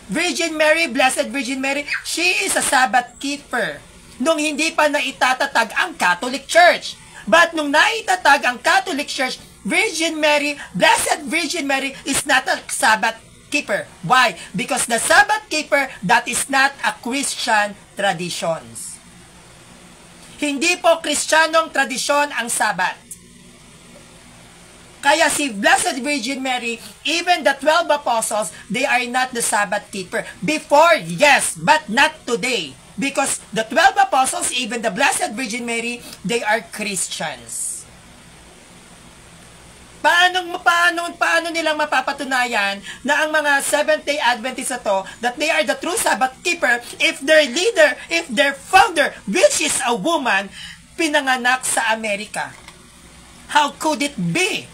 Speaker 1: Virgin Mary, Blessed Virgin Mary, she is a Sabbath keeper. Nung hindi pa naitatag ang Catholic Church. But nung naitatag ang Catholic Church, Virgin Mary, Blessed Virgin Mary is not a Sabbath keeper. Why? Because the Sabbath keeper, that is not a Christian traditions. Hindi po Kristiyanong tradisyon ang Sabbath. Kaya si Blessed Virgin Mary, even the 12 apostles, they are not the Sabbath keeper. Before, yes, but not today. Because the 12 apostles, even the Blessed Virgin Mary, they are Christians. Paano nilang mapapatunayan na ang mga Seventh-day Adventists na to, that they are the true Sabbath keeper, if their leader, if their founder, which is a woman, pinanganak sa Amerika? How could it be?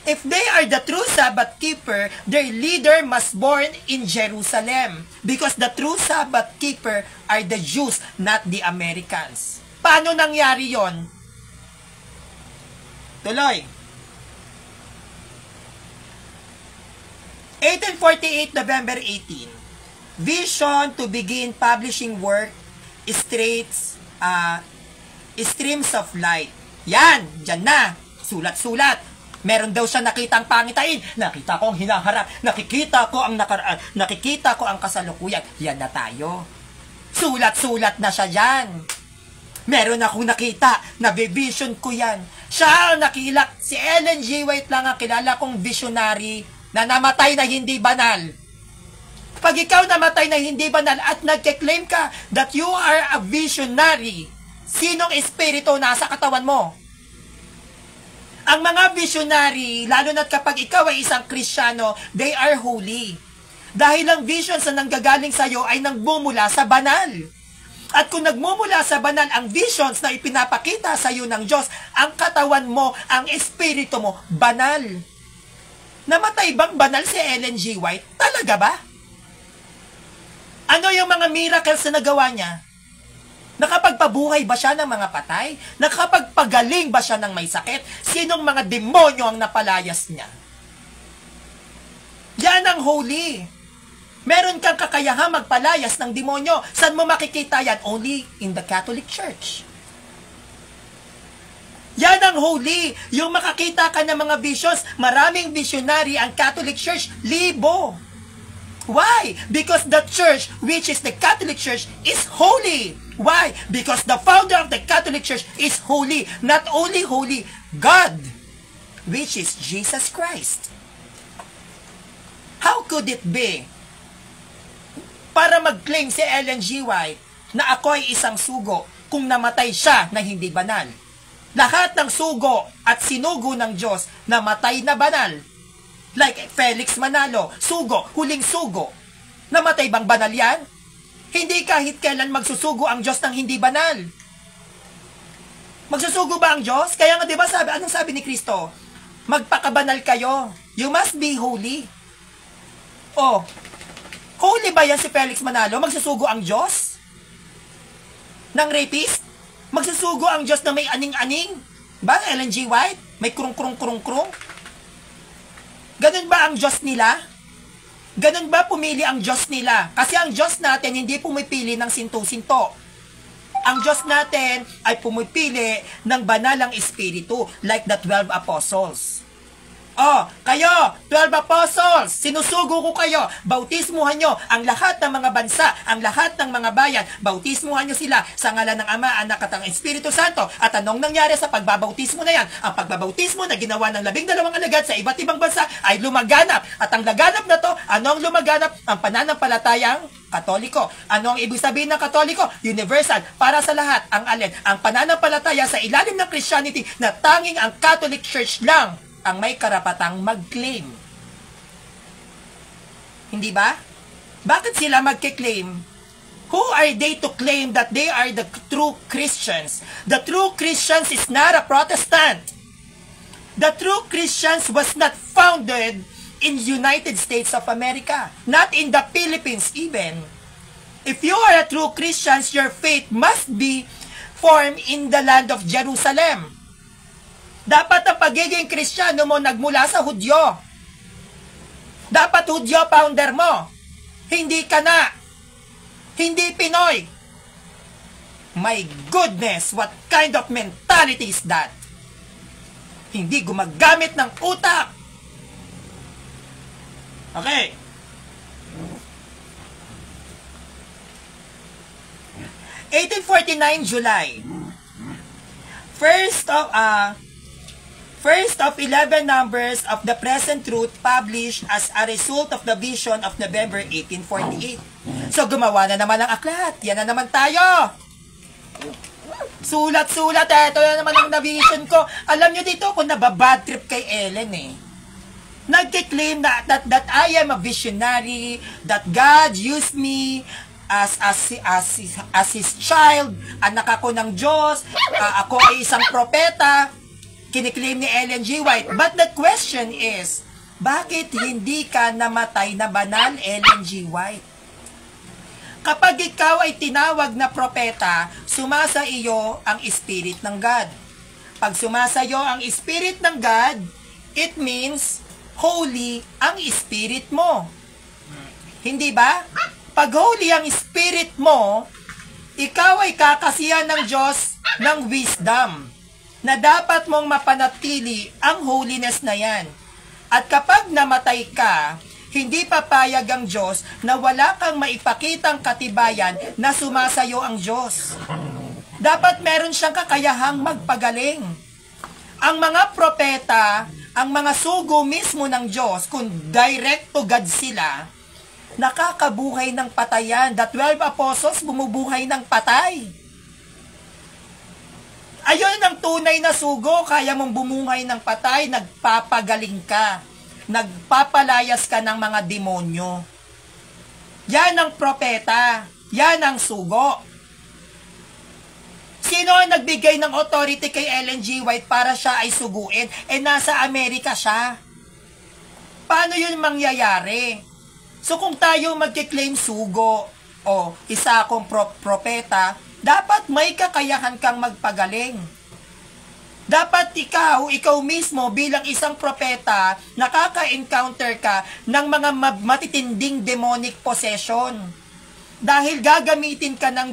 Speaker 1: If they are the true Sabbath keeper, their leader must born in Jerusalem. Because the true Sabbath keeper are the Jews, not the Americans. Paano nangyari yon? Tuloy. 1848, November 18. Vision to begin publishing work, Streams of Light. Yan, dyan na. Sulat-sulat. Meron daw siya nakitang pangitain. Nakita ko ang hinaharap. Nakikita ko ang nakaraan. Nakikita ko ang kasalukuyan. Yan na tayo. Sulat-sulat na siya dyan. Meron akong nakita. Nabivision ko yan. Siya ang nakilak. Si Ellen G. White lang ang kilala kong visionary na namatay na hindi banal. Pag ikaw namatay na hindi banal at nagke-claim ka that you are a visionary, sinong espiritu nasa katawan mo? Ang mga visionary, lalo na kapag ikaw ay isang Kristiyano, they are holy. Dahil ang visions na nanggagaling sa iyo ay nangbumula sa banal. At kung nagmumula sa banal ang visions na ipinapakita sa iyo ng Diyos, ang katawan mo, ang espiritu mo, banal. Namatay bang banal si Ellen G. White? Talaga ba? Ano yung mga miracles na nagawa niya? Nakapagpabuhay ba siya ng mga patay? Nakapagpagaling ba siya ng may sakit? Sinong mga demonyo ang napalayas niya? Yan ang holy. Meron kang kakayahang magpalayas ng demonyo. Saan mo makikita yan? Only in the Catholic Church. Yan ang holy. Yung makakita ka ng mga visions, maraming visionary ang Catholic Church, libo. Why? Because the church, which is the Catholic Church, is holy. Why? Because the founder of the Catholic Church is holy. Not only holy, God, which is Jesus Christ. How could it be? Para mag-claim si Ellen G. White na ako ay isang sugo kung namatay siya na hindi banal. Lahat ng sugo at sinugo ng Diyos namatay na banal. Like Felix Manalo, sugo, huling sugo. Namatay bang banal yan? Hindi kahit kailan magsusugo ang Diyos ng hindi banal. Magsusugo ba ang Diyos? Kaya nga diba anong sabi ni Kristo? Magpakabanal kayo. You must be holy. Oh, holy ba yan si Felix Manalo? Magsusugo ang Diyos? Ng rapist? Magsusugo ang Diyos na may aning-aning? Ba, Ellen G. White? May krung-krung-krung-krung? Ganun ba ang Diyos nila?
Speaker 2: Ganun ba pumili ang Diyos nila? Kasi ang Diyos natin hindi pumipili ng sinto-sinto. Ang Diyos natin ay pumipili ng banalang espiritu, like the 12 apostles. Oh, kayo, 12 apostles, sinusugo ko kayo, bautismuhan nyo ang lahat ng mga bansa, ang lahat ng mga bayan, bautismuhan nyo sila sa ngalan ng Ama, Anak at ang Espiritu Santo. At anong nangyari sa pagbabautismo na yan? Ang pagbabautismo na ginawa ng 12 alagad sa iba't ibang bansa ay lumaganap. At ang laganap na to, anong lumaganap? Ang pananampalatayang Katoliko. Ano ang ibig sabihin ng Katoliko? Universal, para sa lahat. Ang alin? Ang pananampalataya sa ilalim ng Christianity na tanging ang Catholic Church lang ang may karapatang mag-claim. Hindi ba? Bakit sila mag-claim? Who are they to claim that they are the true Christians? The true Christians is not a Protestant. The true Christians was not founded in United States of America. Not in the Philippines even. If you are a true Christian, your faith must be formed in the land of Jerusalem. Dapat ang pagiging Kristiyano mo nagmula sa Hudyo. Dapat Hudyo founder mo. Hindi ka na. Hindi Pinoy. My goodness, what kind of mentality is that? Hindi gumagamit ng utak. Okay. July 1849. First of 11 numbers of the present truth published as a result of the vision of November 1848. So gumawa na naman ng aklat. Yan na naman tayo. Sulat-sulat. Ito na naman ang na-vision ko. Alam nyo dito kung nababad trip kay Ellen eh. Nagkiklaim na that I am a visionary, that God used me as his child, anak ako ng Diyos, ako ay isang propeta. Kiniklaim ni Ellen G. White. But the question is, bakit hindi ka namatay na banal, Ellen G. White? Kapag ikaw ay tinawag na propeta, sumasa iyo ang Spirit ng God. Pag sumasa iyo ang Spirit ng God, it means holy ang Spirit mo. Hindi ba? Pag holy ang Spirit mo, ikaw ay kakasihan ng Diyos ng wisdom na dapat mong mapanatili ang holiness na yan. At kapag namatay ka, hindi papayag ang Diyos na wala kang maipakitang katibayan na sumasayo ang Diyos. Dapat meron siyang kakayahang magpagaling. Ang mga propeta, ang mga sugo mismo ng Diyos, kung direct to God sila, nakakabuhay ng patayan. The 12 apostles bumubuhay ng patay. Ayun ang tunay na sugo, kaya mong bumuhay ng patay, nagpapagaling ka, nagpapalayas ka ng mga demonyo. Yan ang propeta, yan ang sugo. Sino ang nagbigay ng authority kay Ellen G. White para siya ay suguin? Nasa Amerika siya. Paano yun mangyayari? So kung tayo magkiklaim sugo, o isa akong propeta, dapat may kakayahan kang magpagaling. Dapat ikaw mismo bilang isang propeta, nakaka-encounter ka ng mga matitinding demonic possession. Dahil gagamitin ka ng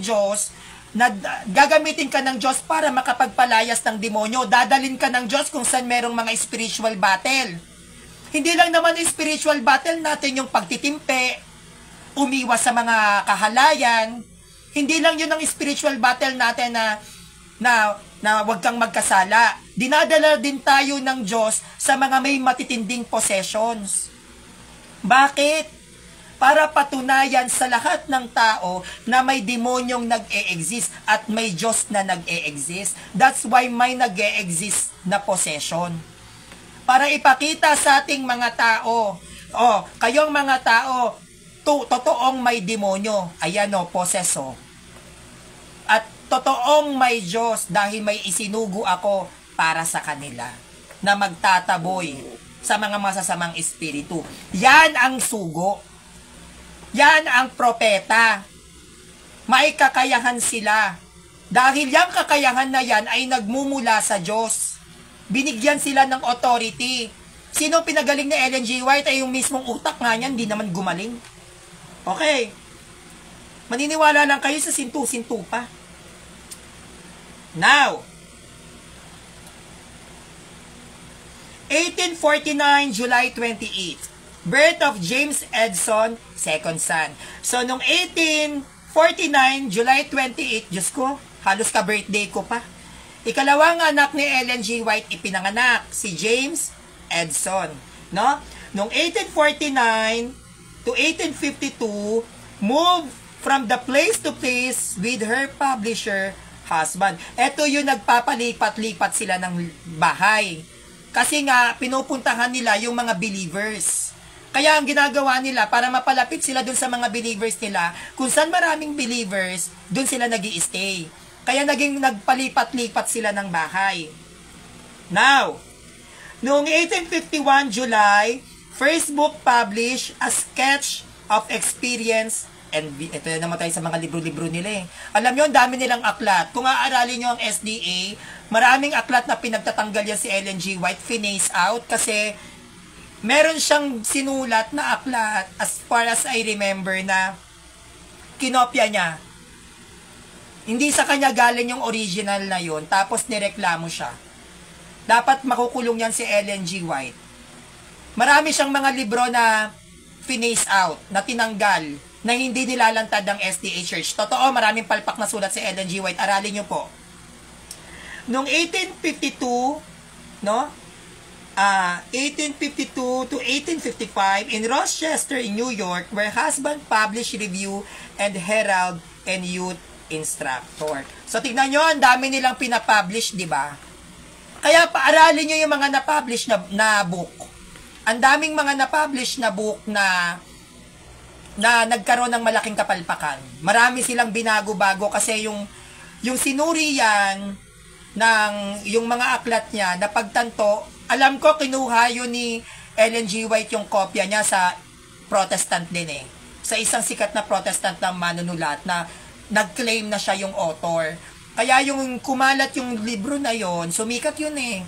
Speaker 2: Diyos para makapagpalayas ng demonyo. Dadalin ka ng Diyos kung saan merong mga spiritual battle. Hindi lang naman spiritual battle natin yung pagtitimpe, umiwas sa mga kahalayan. Hindi lang yun ang spiritual battle natin na wag kang magkasala. Dinadala din tayo ng Diyos sa mga may matitinding possessions. Bakit? Para patunayan sa lahat ng tao na may demonyong nag-e-exist at may Diyos na nag-e-exist. That's why may nag-e-exist na possession. Para ipakita sa ating mga tao, kayong mga tao, totoong may demonyo, ayan poseso. At totoong may Diyos dahil may isinugo ako para sa kanila na magtataboy sa mga masasamang espiritu. Yan ang sugo. Yan ang propeta. May kakayahan sila. Dahil yung kakayahan na yan ay nagmumula sa Diyos. Binigyan sila ng authority. Sino pinagaling ni Ellen G. White? Ay yung mismong utak nga niyan, hindi naman gumaling. Okay. Maniniwala lang kayo sa sintu-sintu pa. Now, 1849, July 28. Birth of James Edison, second son. So, nung 1849, July 28, Diyos ko, halos ka-birthday ko pa. Ikalawang anak ni Ellen G. White ipinanganak, si James Edison. No? Nung 1849 to 1852, moved from the place to place with her publisher husband. Ito yung nagpapalipat-lipat sila ng bahay. Kasi nga, pinupuntahan nila yung mga believers. Kaya ang ginagawa nila, para mapalapit sila dun sa mga believers nila, kung saan maraming believers, dun sila nag-i-stay. Kaya naging nagpalipat-lipat sila ng bahay. Now, noong 1851 July, first book published, A Sketch of Experience, and ito na naman tayo sa mga libro-libro nila eh. Alam nyo, ang dami nilang aklat. Kung aaralin nyo ang SDA, maraming aklat na pinagtatanggal yan si Ellen G. White, finase out, kasi meron siyang sinulat na aklat, as far as I remember, na kinopya niya. Hindi sa kanya galing yung original na yun, tapos nireklamo siya. Dapat makukulong yan si Ellen G. White. Marami siyang mga libro na finase out, na tinanggal, na hindi nilalantad ng SDA Church. Totoo, maraming palpak na sulat si Ellen G. White. Aralin nyo po. Noong 1852, no? 1852 to 1855, in Rochester, in New York, where husband published Review and Herald and Youth Instructor. So, tignan nyo, ang dami nilang pinapublish, di ba? Kaya, paaralin nyo yung mga na-publish na book. Ang daming mga na-publish na book na nagkaroon ng malaking kapalpakan. Marami silang binago-bago kasi yung sinuri yan ng yung mga aklat niya na pagtanto, alam ko kinuha yun ni Ellen G. White yung kopya niya sa Protestant din eh. Sa isang sikat na Protestant na manunulat na nag-claim na siya yung author. Kaya yung kumalat yung libro na yon, sumikat yun eh.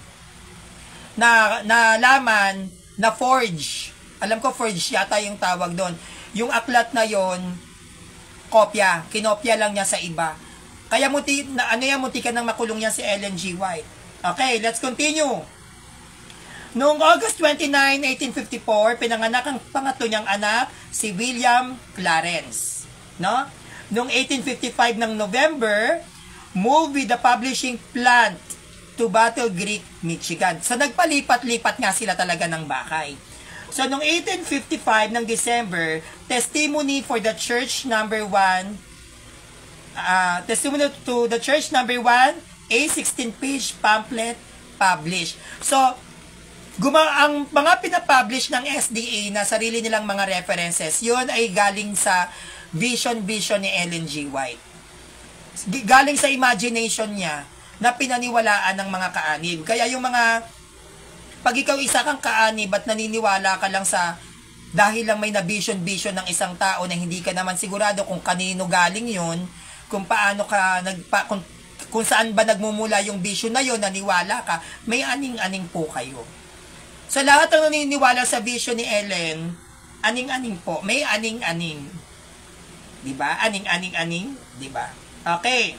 Speaker 2: Na laman na forge. Alam ko forge yata yung tawag doon. Yung aklat na yon, kopya, kinopya lang niya sa iba. Kaya munti ka nang makulong yan si Ellen G. White. Okay, let's continue. Noong August 29, 1854, pinanganak ang pangatlo niyang anak, si William Clarence. No? Noong 1855 ng November, moved with the publishing plant to Battle Creek, Michigan. So, nagpalipat-lipat nga sila talaga ng bahay. So, noong 1855 ng December, Testimony for the Church number 1, Testimony to the Church number 1, a 16-page pamphlet published. So, ang mga pinapublish ng SDA na sarili nilang mga references, yun ay galing sa vision ni Ellen G. White. Galing sa imagination niya na pinaniwalaan ng mga kaanib. Kaya yung mga pag ikaw isa kang kaanib at naniniwala ka lang sa dahil lang may na-vision ng isang tao na hindi ka naman sigurado kung kanino galing yun, kung paano ka, kung saan ba nagmumula yung vision na yun, naniwala ka, may aning-aning po kayo. Sa lahat ng naniniwala sa vision ni Ellen, aning-aning po, may aning-aning. Diba? Aning-aning, diba? Okay.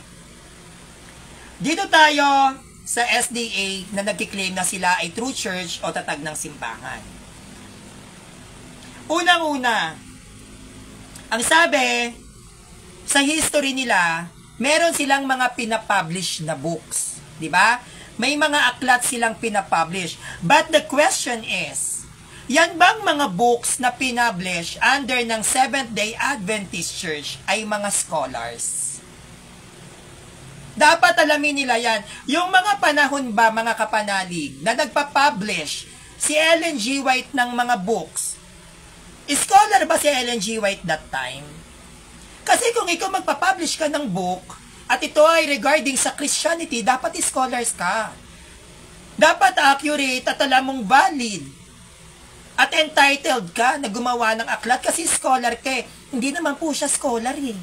Speaker 2: Dito tayo sa SDA na nagkiklaim na sila ay true church o tatag ng simbahan. Unang-una, ang sabi, sa history nila, meron silang mga pinapublish na books. Diba? May mga aklat silang pinapublish. But the question is, yan bang mga books na pinablish under ng Seventh-day Adventist Church ay mga scholars? Dapat alamin nila yan. Yung mga panahon ba, mga kapanalig, na nagpa-publish si Ellen G. White ng mga books, scholar ba si Ellen G. White that time? Kasi kung ikaw magpa-publish ka ng book, at ito ay regarding sa Christianity, dapat scholars ka. Dapat accurate at alam mong valid. At entitled ka na gumawa ng aklat kasi scholar ka eh. Hindi naman po siya scholar eh.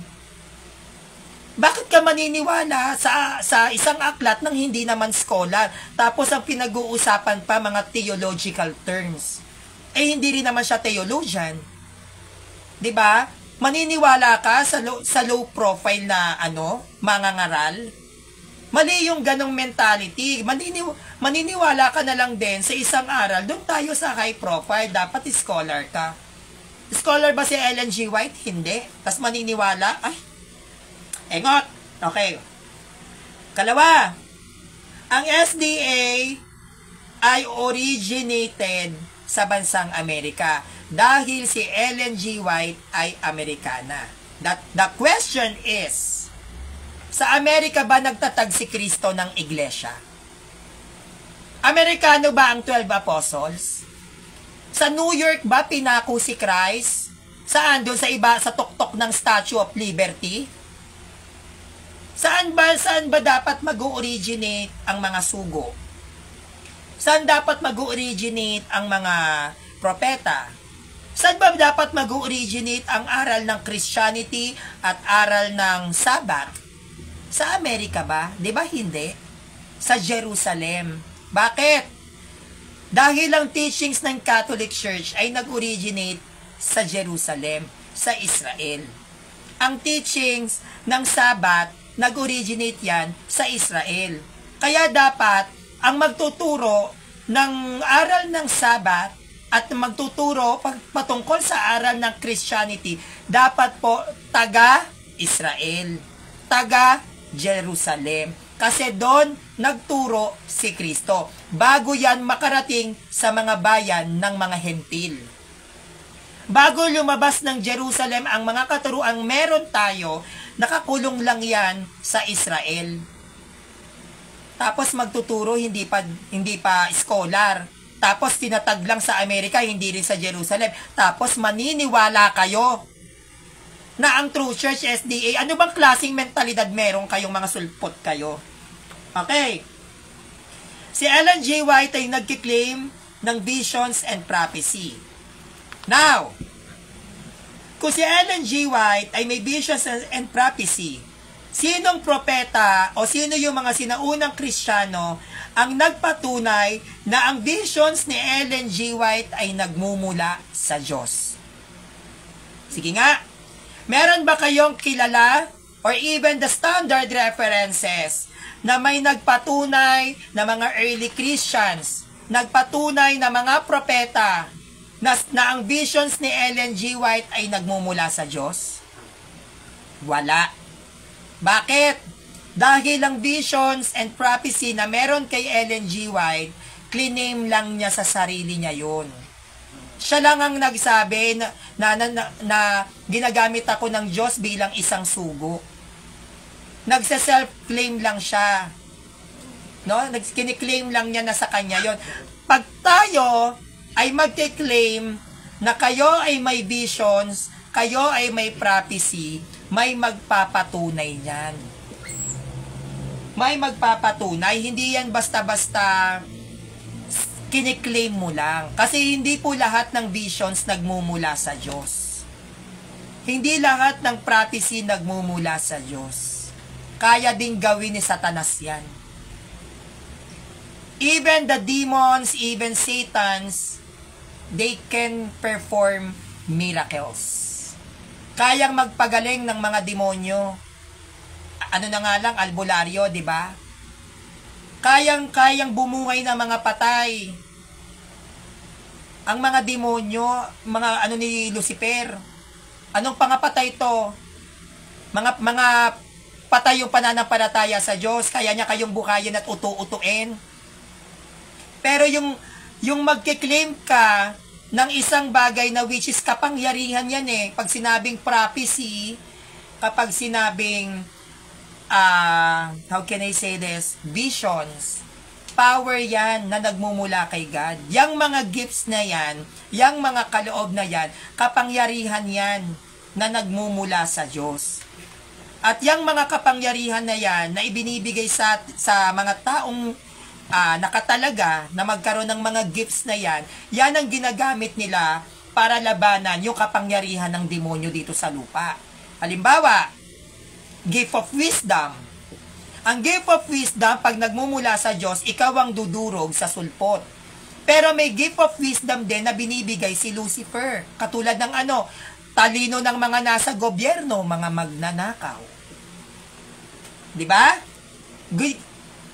Speaker 2: Bakit ka maniniwala sa isang aklat ng hindi naman scholar? Tapos ang pinag-uusapan pa mga theological terms. Eh hindi rin naman siya theologian. 'Di ba? Maniniwala ka sa low profile na mangangaral? Mali yung ganong mentality. Maniniwala ka na lang din sa isang aral. Doon tayo sa high profile, dapat scholar ka. Scholar ba si Ellen G. White? Hindi. Tas maniniwala, engot. Okay. Kalawa, ang SDA ay originated sa bansang Amerika dahil si Ellen G. White ay Amerikana. The question is, sa Amerika ba nagtatag si Kristo ng iglesia? Amerikano ba ang 12 apostles? Sa New York ba pinako si Christ? Saan? Doon sa tuktok ng Statue of Liberty? Saan ba dapat mag-originate ang mga sugo? Saan dapat mag-originate ang mga propeta? Saan ba dapat mag-originate ang aral ng Christianity at aral ng Sabbath? Sa Amerika ba? 'Di ba hindi? Sa Jerusalem. Bakit? Dahil ang teachings ng Catholic Church ay nag-originate sa Jerusalem, sa Israel. Ang teachings ng Sabbath nag-originate yan sa Israel. Kaya dapat ang magtuturo ng aral ng Sabbath at magtuturo patungkol sa aral ng Christianity, dapat po taga-Israel, taga-Jerusalem. Kasi doon nagturo si Kristo. Bago yan makarating sa mga bayan ng mga hentil. Bago lumabas ng Jerusalem ang mga katuruang meron tayo, nakakulong lang yan sa Israel. Tapos magtuturo, hindi pa scholar. Tapos tinatag lang sa Amerika, hindi rin sa Jerusalem. Tapos maniniwala kayo na ang True Church SDA, ano bang klaseng mentalidad meron kayong mga sulpot kayo? Okay. Si Ellen G. White ay nagkiklaim ng visions and prophecy. Now, kung si Ellen G. White ay may visions and prophecy, sinong propeta o sino yung mga sinaunang Kristiyano ang nagpatunay na ang visions ni Ellen G. White ay nagmumula sa Diyos? Sige nga, meron ba kayong kilala or even the standard references na may nagpatunay na mga early Christians, nagpatunay na mga propeta na ang visions ni Ellen G. White ay nagmumula sa Diyos? Wala. Bakit? Dahil ang visions and prophecy na meron kay Ellen G. White, claim lang niya sa sarili niya yun. Siya lang ang nagsabi na ginagamit ako ng Diyos bilang isang sugo. Nagsa-self-claim lang siya. No? Kiniklaim lang niya na sa kanya yon. Pag tayo ay magkiklaim na kayo ay may visions, kayo ay may prophecy, may magpapatunay niyan. May magpapatunay, hindi yan basta-basta kiniklaim mo lang. Kasi hindi po lahat ng visions nagmumula sa Diyos. Hindi lahat ng prophecy nagmumula sa Diyos. Kaya ding gawin ni Satanas yan. Even the demons, even Satans, they can perform miracles. Kayang magpagaling ng mga demonyo. Ano na nga lang, albularyo, di ba? Kayang bumuhay ng mga patay. Ang mga demonyo, mga ni Lucifer. Anong pangapatay to? Mga patay yung pananampalataya sa Diyos, kaya niya kayong buhayin at utu-utuin. Pero yung magkiklaim ka ng isang bagay na which is kapangyarihan yan pag sinabing prophecy, kapag sinabing how can I say this? Visions. Power yan na nagmumula kay God. Yang mga gifts na yan, yang mga kaloob na yan, kapangyarihan yan na nagmumula sa Diyos. At yang mga kapangyarihan na yan na ibinibigay sa mga taong nakatalaga na magkaroon ng mga gifts na yan, yan ang ginagamit nila para labanan yung kapangyarihan ng demonyo dito sa lupa. Halimbawa, gift of wisdom. Ang gift of wisdom, pag nagmumula sa Diyos, ikaw ang dudurog sa sulpot. Pero may gift of wisdom din na binibigay si Lucifer. Katulad ng talino ng mga nasa gobyerno, mga magnanakaw. Di ba?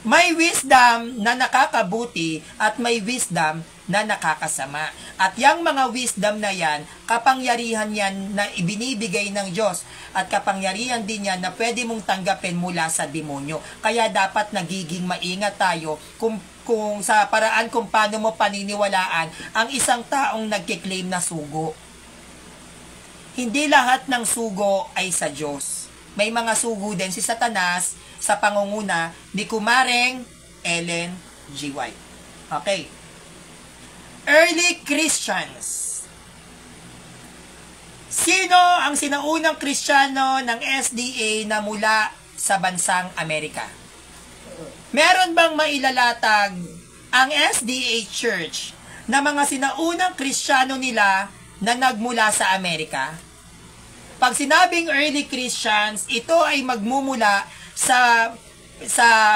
Speaker 2: May wisdom na nakakabuti at may wisdom na nakakasama. At yung mga wisdom na yan, kapangyarihan yan na ibinibigay ng Diyos at kapangyarihan din yan na pwede mong tanggapin mula sa demonyo. Kaya dapat nagiging maingat tayo kung sa paraan kung paano mo paniniwalaan ang isang taong nagkiklaim na sugo. Hindi lahat ng sugo ay sa Diyos. May mga sugo din si Satanas sa pangunguna ni Kumareng Ellen G. White. Okay. Early Christians. Sino ang sinaunang Kristiyano ng SDA na mula sa bansang Amerika? Meron bang mailalatag ang SDA Church na mga sinaunang Kristiyano nila na nagmula sa Amerika? Pag sinabing early Christians, ito ay magmumula sa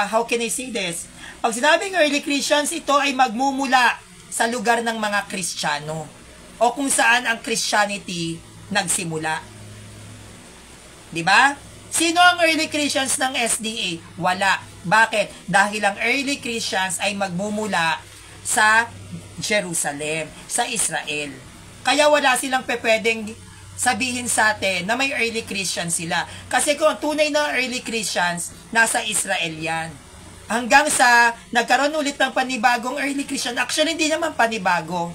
Speaker 2: how can I say this? Pag sinabing early Christians, ito ay magmumula sa lugar ng mga Kristiyano o kung saan ang Christianity nagsimula. 'Di ba? Sino ang early Christians ng SDA? Wala. Bakit? Dahil ang early Christians ay magmumula sa Jerusalem, sa Israel. Kaya wala silang pwedeng sabihin sa atin na may early Christians sila. Kasi kung ang tunay na early Christians, nasa Israel yan. Hanggang sa nagkaroon ulit ng panibagong early Christian. Actually, hindi naman panibago.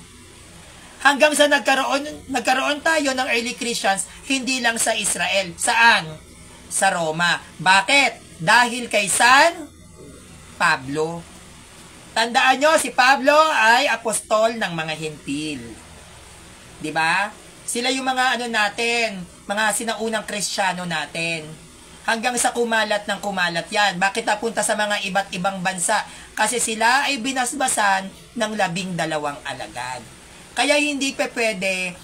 Speaker 2: Hanggang sa nagkaroon tayo ng early Christians, hindi lang sa Israel. Saan? Sa Roma. Bakit? Dahil kay San Pablo. Tandaan nyo, si Pablo ay apostol ng mga Hentil. Diba? Sila yung mga natin, mga sinaunang Kristiyano natin. Hanggang sa kumalat ng kumalat yan. Bakit napunta sa mga iba't ibang bansa? Kasi sila ay binasbasan ng 12 alagad. Kaya hindi pwede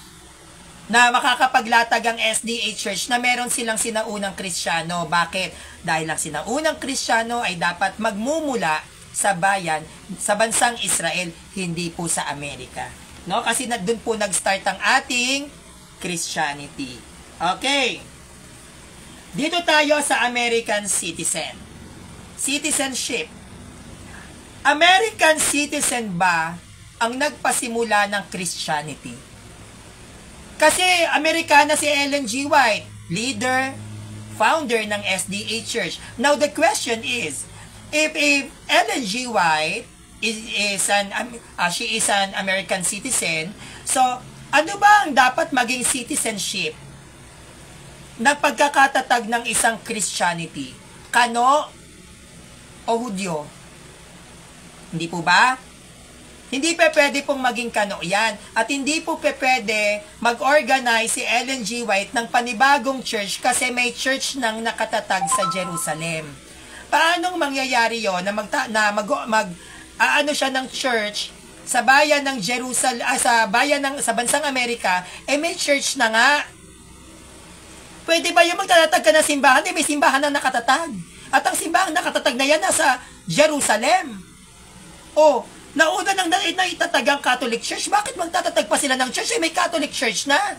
Speaker 2: na makakapaglatag ang SDA Church na meron silang sinaunang Kristiyano. Bakit? Dahil ang sinaunang Kristiyano ay dapat magmumula sa bayan, sa bansang Israel, hindi po sa Amerika. No? Kasi doon po nag-start ang ating Christianity. Okay. Dito tayo sa American citizen. Citizenship. American citizen ba ang nagpasimula ng Christianity? Kasi Amerikana si Ellen G. White, leader, founder ng SDA Church. Now the question is, if Ellen G. White she is an American citizen, so ano ba ang dapat maging citizenship ng pagkakatatag ng isang Christianity? Kano o Hudyo? Hindi po ba? Hindi pwede pong maging kano yan. At hindi po pwede mag-organize si Ellen G. White ng panibagong church kasi may church nang nakatatag sa Jerusalem. Paanong mangyayari yon na ano siya ng church sa bayan ng Jerusalem, sa bansang Amerika, may church na nga. Pwede ba yung magtatatag ka ng simbahan? May simbahan na nakatatag. At ang simbahan nakatatag na yan nasa Jerusalem. O, nauna nang naitatag ang Catholic Church, bakit magtatatag pa sila ng church? May Catholic Church na.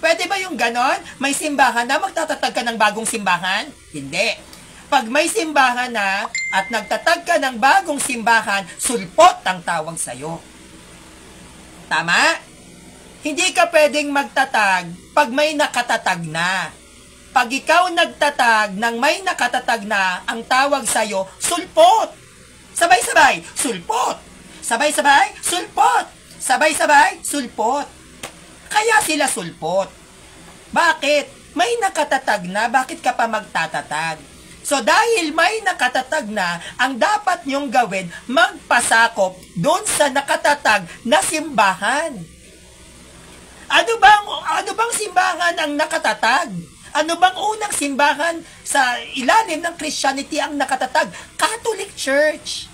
Speaker 2: Pwede ba yung ganon? May simbahan na, magtatatag ka ng bagong simbahan? Hindi. Pag may simbahan na at nagtatag ka ng bagong simbahan, sulpot ang tawag sa'yo. Tama? Hindi ka pwedeng magtatag pag may nakatatag na. Pag ikaw nagtatag ng may nakatatag na, ang tawag sa'yo, sulpot. Sabay-sabay, sulpot. Sabay-sabay, sulpot. Sabay-sabay, sulpot. Kaya sila sulpot. Bakit? May nakatatag na, bakit ka pa magtatatag? So dahil may nakatatag na, ang dapat nyong gawin, magpasakop doon sa nakatatag na simbahan. Ano bang simbahan ang nakatatag? Ano bang unang simbahan sa ilalim ng Christianity ang nakatatag? Catholic Church.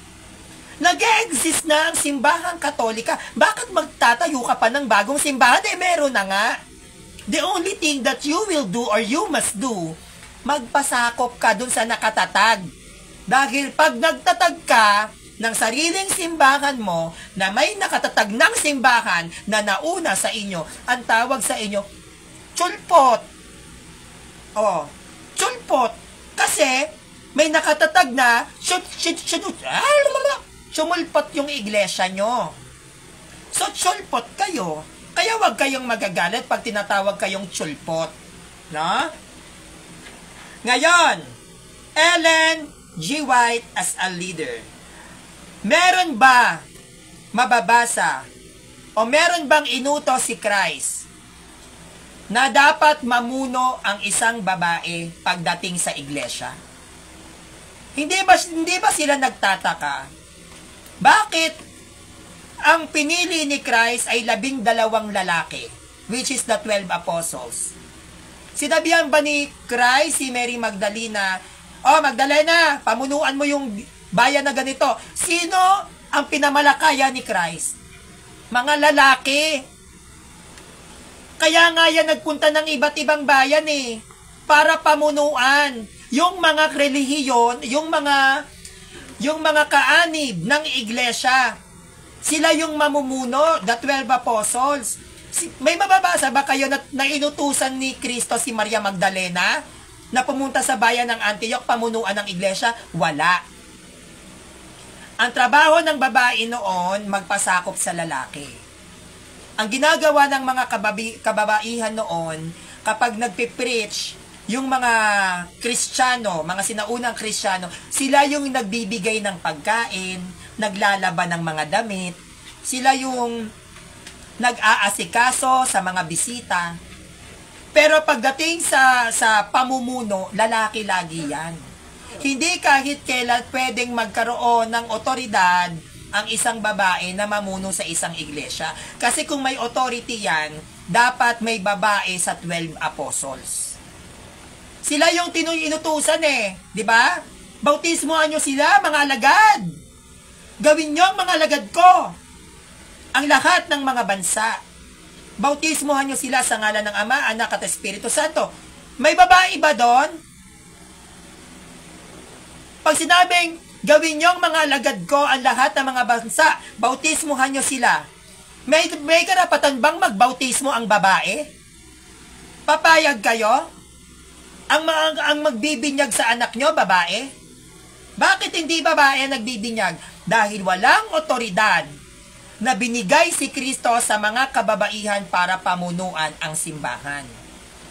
Speaker 2: Nag-e-exist na ang simbahang Katolika. Bakit magtatayo ka pa ng bagong simbahan? Meron na nga. The only thing that you will do or you must do magpasakop ka dun sa nakatatag. Dahil pag nagtatag ka ng sariling simbahan mo na may nakatatag ng simbahan na nauna sa inyo, ang tawag sa inyo, tsulpot. Oh, tsulpot. Kasi may nakatatag na sumulpot yung iglesia nyo. So, tsulpot kayo. Kaya wag kayong magagalit pag tinatawag kayong tsulpot. No? Ngayon, Ellen G. White as a leader. Meron ba mababasa o meron bang inuto si Christ na dapat mamuno ang isang babae pagdating sa iglesia? Hindi ba sila nagtataka? Bakit ang pinili ni Christ ay 12 lalaki, which is the 12 apostles? Sinabihan ba ni Christ si Mary Magdalena, "Oh, Magdalena, pamunuan mo yung bayan na ganito"? Sino ang pinamalakaya ni Christ? Mga lalaki. Kaya nga yan nagpunta ng iba't ibang bayan para pamunuan yung mga relihiyon, yung mga kaanib ng iglesia. Sila yung mamumuno, the 12 apostles. May mababasa ba kayo na inutusan ni Kristo si Maria Magdalena na pumunta sa bayan ng Antioch, pamunuan ng iglesia? Wala. Ang trabaho ng babae noon, magpasakop sa lalaki. Ang ginagawa ng mga kababaihan noon, kapag nagpipreach, yung mga Kristiyano, mga sinaunang Kristiyano, sila yung nagbibigay ng pagkain, naglalaban ng mga damit, sila yung nag-aasikaso sa mga bisita. Pero pagdating sa pamumuno, lalaki lagi yan. Hindi kahit kailan pwedeng magkaroon ng otoridad ang isang babae na mamuno sa isang iglesia. Kasi kung may authority yan, dapat may babae sa 12 apostles. Sila yung inutusan di ba? Bautismohan nyo sila, mga alagad. Gawin nyo ang mga alagad ko. Ang lahat ng mga bansa. Bautismohan nyo sila sa ngalan ng Ama, Anak at Espiritu Santo. May babae ba doon? Pag sinabing, gawin nyo ang mga alagad ko, ang lahat ng mga bansa, bautismohan nyo sila. May karapatan bang magbautismo ang babae? Papayag kayo? Ang magbibinyag sa anak nyo, babae? Bakit hindi babae ang nagbibinyag? Dahil walang otoridad na binigay si Kristo sa mga kababaihan para pamunuan ang simbahan.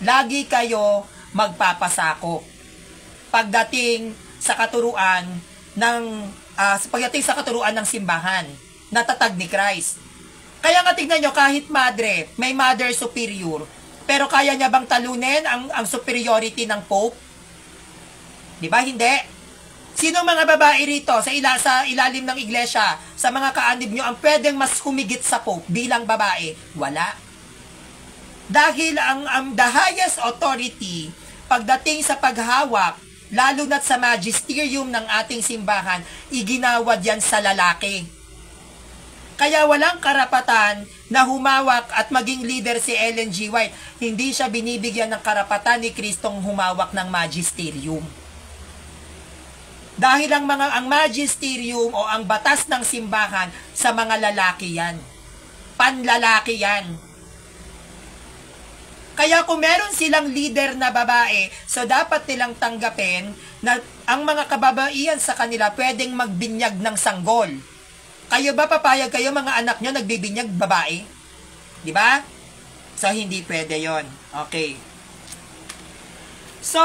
Speaker 2: Lagi kayo magpapasakop pagdating sa katuruan ng simbahan, natatag ni Christ. Kaya nga tignan nyo, kahit madre, may mother superior, pero kaya niya bang talunin ang superiority ng Pope? Di ba? Hindi. Sino mga babae rito sa ilalim ng iglesia, sa mga kaanib nyo, ang pwedeng mas humigit sa Pope bilang babae? Wala. Dahil ang the highest authority pagdating sa paghawak, lalo na't sa magisterium ng ating simbahan, iginawad yan sa lalaki. Kaya walang karapatan na humawak at maging leader si Ellen G. White. Hindi siya binibigyan ng karapatan ni Kristong humawak ng magisterium. Dahil ang magisterium o ang batas ng simbahan sa mga lalaki yan. Panlalaki yan. Kaya kung meron silang leader na babae, so dapat nilang tanggapin na ang mga kababaihan sa kanila pwedeng magbinyag ng sanggol. Kayo ba, papayag kayo, mga anak nyo nagbibinyag babae? Di ba? So, hindi pwede yon. Okay. So,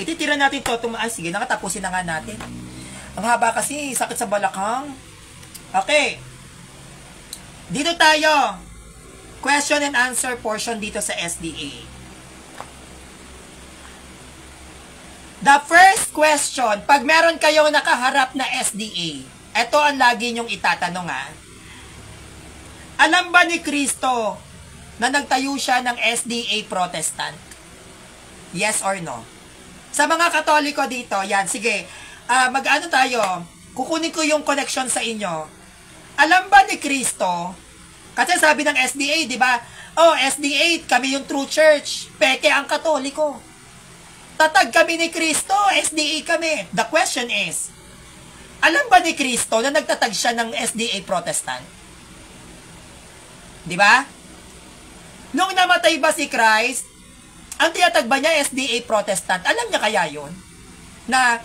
Speaker 2: ititira natin to. Sige, nakatapusin na nga natin. Ang haba kasi, sakit sa balakang. Okay. Dito tayo. Question and answer portion dito sa SDA. The first question, pag meron kayong nakaharap na SDA, ito ang lagi nyong itatanong Alam ba ni Kristo na nagtayo siya ng SDA Protestant? Yes or no? Sa mga Katoliko dito, yan, sige, mag-ano tayo, kukunin ko yung connection sa inyo. Alam ba ni Kristo, kasi sabi ng SDA, di ba, Oh, SDA, kami yung true church. Peke ang Katoliko. Tatag kami ni Kristo, SDA kami. The question is, alam ba ni Kristo na nagtatag siya ng SDA Protestant? Di ba? Nung namatay ba si Christ, ang tinatag ba niya SDA Protestant? Alam niya kaya yun? Na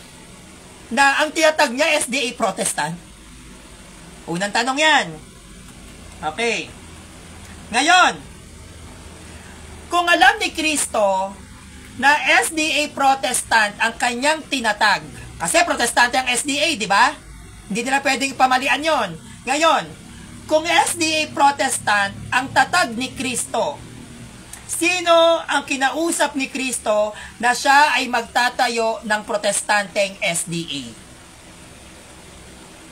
Speaker 2: ang tinatag niya SDA Protestant? Unang tanong yan. Okay. Ngayon, kung alam ni Kristo na SDA Protestant ang kanyang tinatag, kasi protestante ang SDA, di ba? Hindi nila pwedeng pamalian yon. Ngayon, kung SDA Protestant ang tatag ni Kristo, sino ang kinausap ni Kristo na siya ay magtatayo ng protestanteng SDA?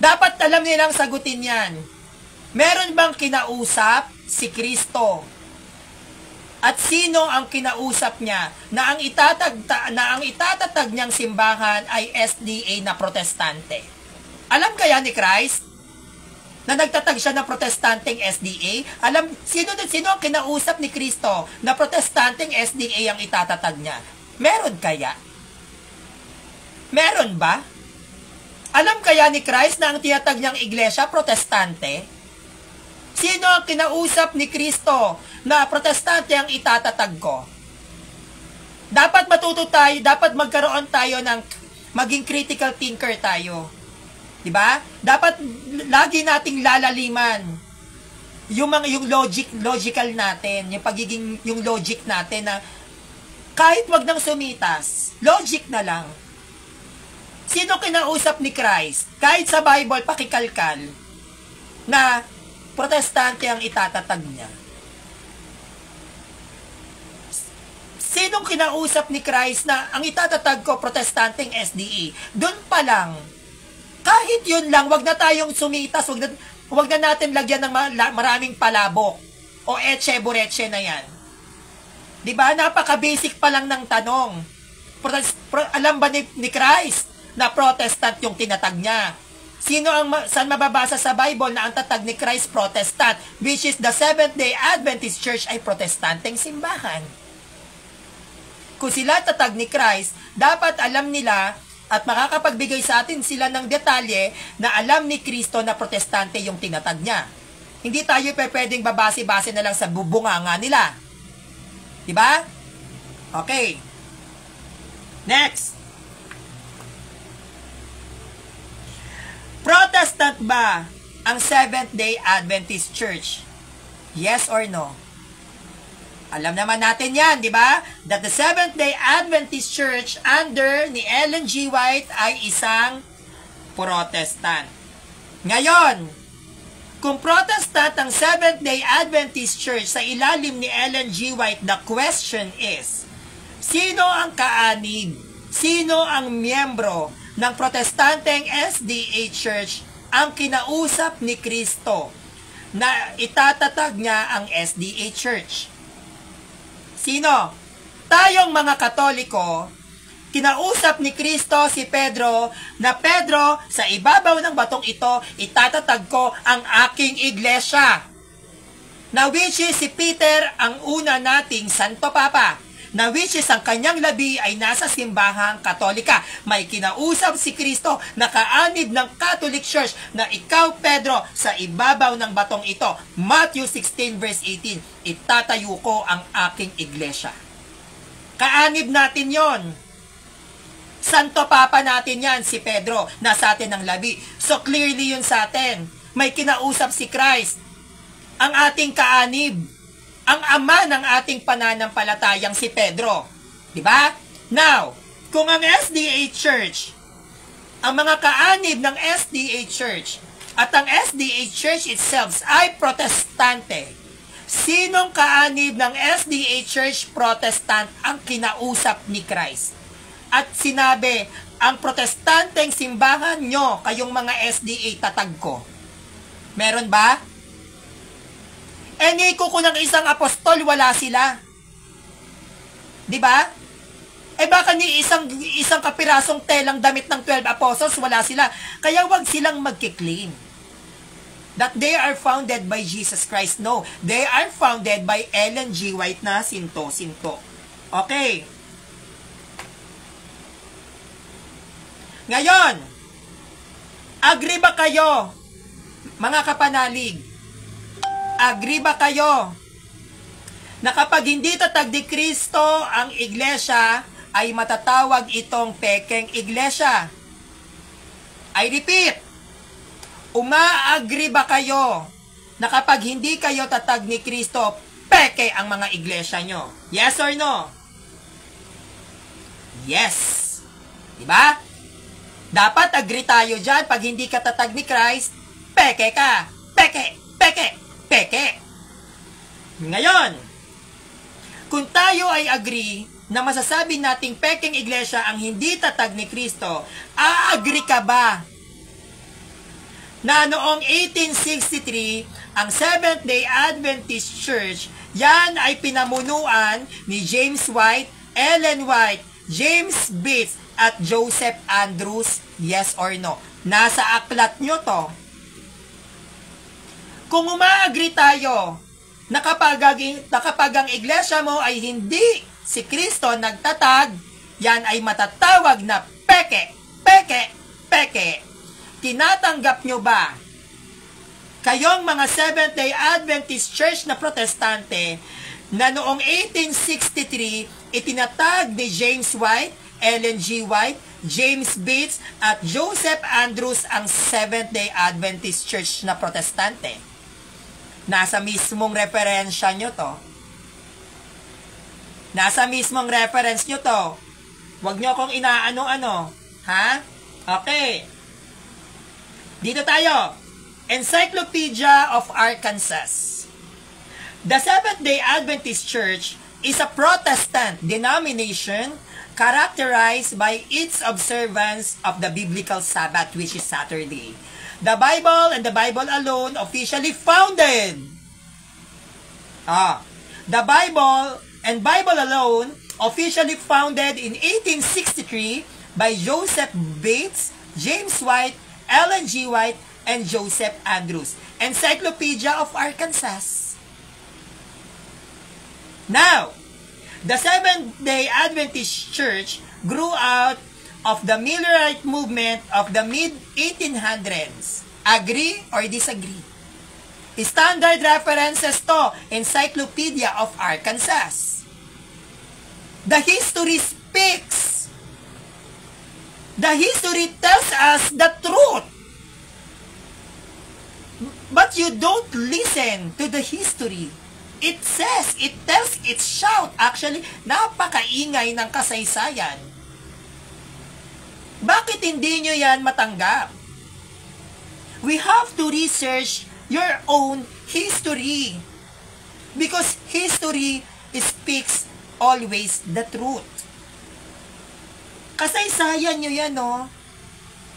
Speaker 2: Dapat alam nilang sagutin yan. Meron bang kinausap si Kristo? At sino ang kinausap niya na ang itatatag niyang simbahan ay SDA na protestante? Alam kaya ni Christ na nagtatag siya ng protestanteng SDA? Sino ang kinausap ni Kristo na protestanteng SDA ang itatatag niya? Meron kaya? Meron ba? Alam kaya ni Christ na ang tinatag niyang iglesia protestante? Sino ang kinausap ni Kristo na protestante ang itatatag ko? Dapat matuto tayo, dapat magkaroon tayo ng maging critical thinker tayo. 'Di ba? Dapat lagi nating lalaliman yung logical natin, yung logic natin na kahit wag nang sumitas, logic na lang. Sino kinausap ni Christ? Kahit sa Bible pakikalkal na protestante ang itatatag niya. Sinong kinausap ni Christ na ang itatatag ko protestanteng SDA? Doon pa lang, kahit yun lang, wag na tayong sumitas, wag na natin lagyan ng maraming palabok o etche-buretche na yan. Diba? Napaka-basic pa lang ng tanong. Alam ba ni Christ na protestant yung tinatag niya? Saan mababasa sa Bible na ang tatag ni Christ Protestant, which is the Seventh-day Adventist Church ay protestanteng simbahan? Kung sila tatag ni Christ, dapat alam nila at makakapagbigay sa atin sila ng detalye na alam ni Kristo na protestante yung tinatag niya. Hindi tayo pwedeng babase-base na lang sa bubunganga nila. Diba? Okay. Next. Protestant ba ang Seventh-day Adventist Church? Yes or no? Alam naman natin yan, di ba? That the Seventh-day Adventist Church under ni Ellen G. White ay isang Protestant. Ngayon, kung Protestant ang Seventh-day Adventist Church sa ilalim ni Ellen G. White, the question is, sino ang kaanib? Sino ang miyembro ng protestanteng SDA Church ang kinausap ni Kristo na itatatag niya ang SDA Church? Sino? Tayong mga Katoliko, kinausap ni Kristo si Pedro na Pedro, sa ibabaw ng batong ito, itatatag ko ang aking iglesia. Na which is si Peter ang una nating Santo Papa. Na which is ang kanyang labi ay nasa simbahang Katolika. May kinausap si Kristo na kaanib ng Catholic Church na ikaw, Pedro, sa ibabaw ng batong ito. Matthew 16 verse 18, itatayo ko ang aking iglesia. Kaanib natin yon. Santo Papa natin yan, si Pedro, nasa atin ang labi. So clearly yun sa atin. May kinausap si Christ. Ang ating kaanib, ang ama ng ating pananampalatayang si Pedro. Diba? Now, kung ang SDA Church, ang mga kaanib ng SDA Church, at ang SDA Church itself ay protestante, sinong kaanib ng SDA Church Protestant ang kinausap ni Christ? At sinabi, ang protestanteng simbahan nyo, kayong mga SDA tatag ko. Meron ba? Niko ko ng isang apostol, wala sila. Diba? Baka ni isang kapirasong telang damit ng 12 apostles, wala sila. Kaya wag silang magkiklaim. that they are founded by Jesus Christ. No, they are founded by Ellen G. White na sinto. Okay. Ngayon, agree ba kayo, mga kapanalig? Agree ba kayo na kapag hindi tatag ni Kristo ang iglesia, ay matatawag itong pekeng iglesia? I repeat, agree ba kayo na kapag hindi kayo tatag ni Kristo, peke ang mga iglesia nyo? Yes or no? Yes. Diba? Dapat agree tayo dyan. Pag hindi ka tatag ni Christ, peke ka. Peke. Ngayon, kung tayo ay agree na masasabi nating pekeng iglesia ang hindi tatag ni Kristo, agree ka ba na noong 1863, ang Seventh-day Adventist Church, yan ay pinamunuan ni James White, Ellen White, James Bates, at Joseph Andrews? Yes or no? Nasa aklat nyo to. Kung umaagree tayo na kapag ang iglesia mo ay hindi si Kristo nagtatag, yan ay matatawag na peke. Tinatanggap nyo ba kayong mga Seventh-day Adventist Church na protestante na noong 1863 itinatag ni James White, Ellen G. White, James Bates, at Joseph Andrews ang Seventh-day Adventist Church na protestante? Nasa mismong referensya nyo to. Nasa mismong reference nyo to. Huwag nyo akong inaano-ano. Ha? Okay. Dito tayo. Encyclopedia of Arkansas. The Seventh-day Adventist Church is a Protestant denomination characterized by its observance of the biblical Sabbath, which is Saturday. The Bible and the Bible alone officially founded. The Bible and Bible alone officially founded in 1863 by Joseph Bates, James White, Ellen G. White, and Joseph Andrews. Encyclopedia of Arkansas. Now, the Seventh-day Adventist Church grew out of the Millerite movement of the mid-1800s. Agree or disagree? Standard references to Encyclopedia of Arkansas. The history speaks. The history tells us the truth. But you don't listen to the history. It says, it tells, it shout. Actually, napakaingay ng kasaysayan. Bakit hindi nyo yan matanggap? We have to research your own history. Because history speaks always the truth. Kasaysayan nyo yan, no?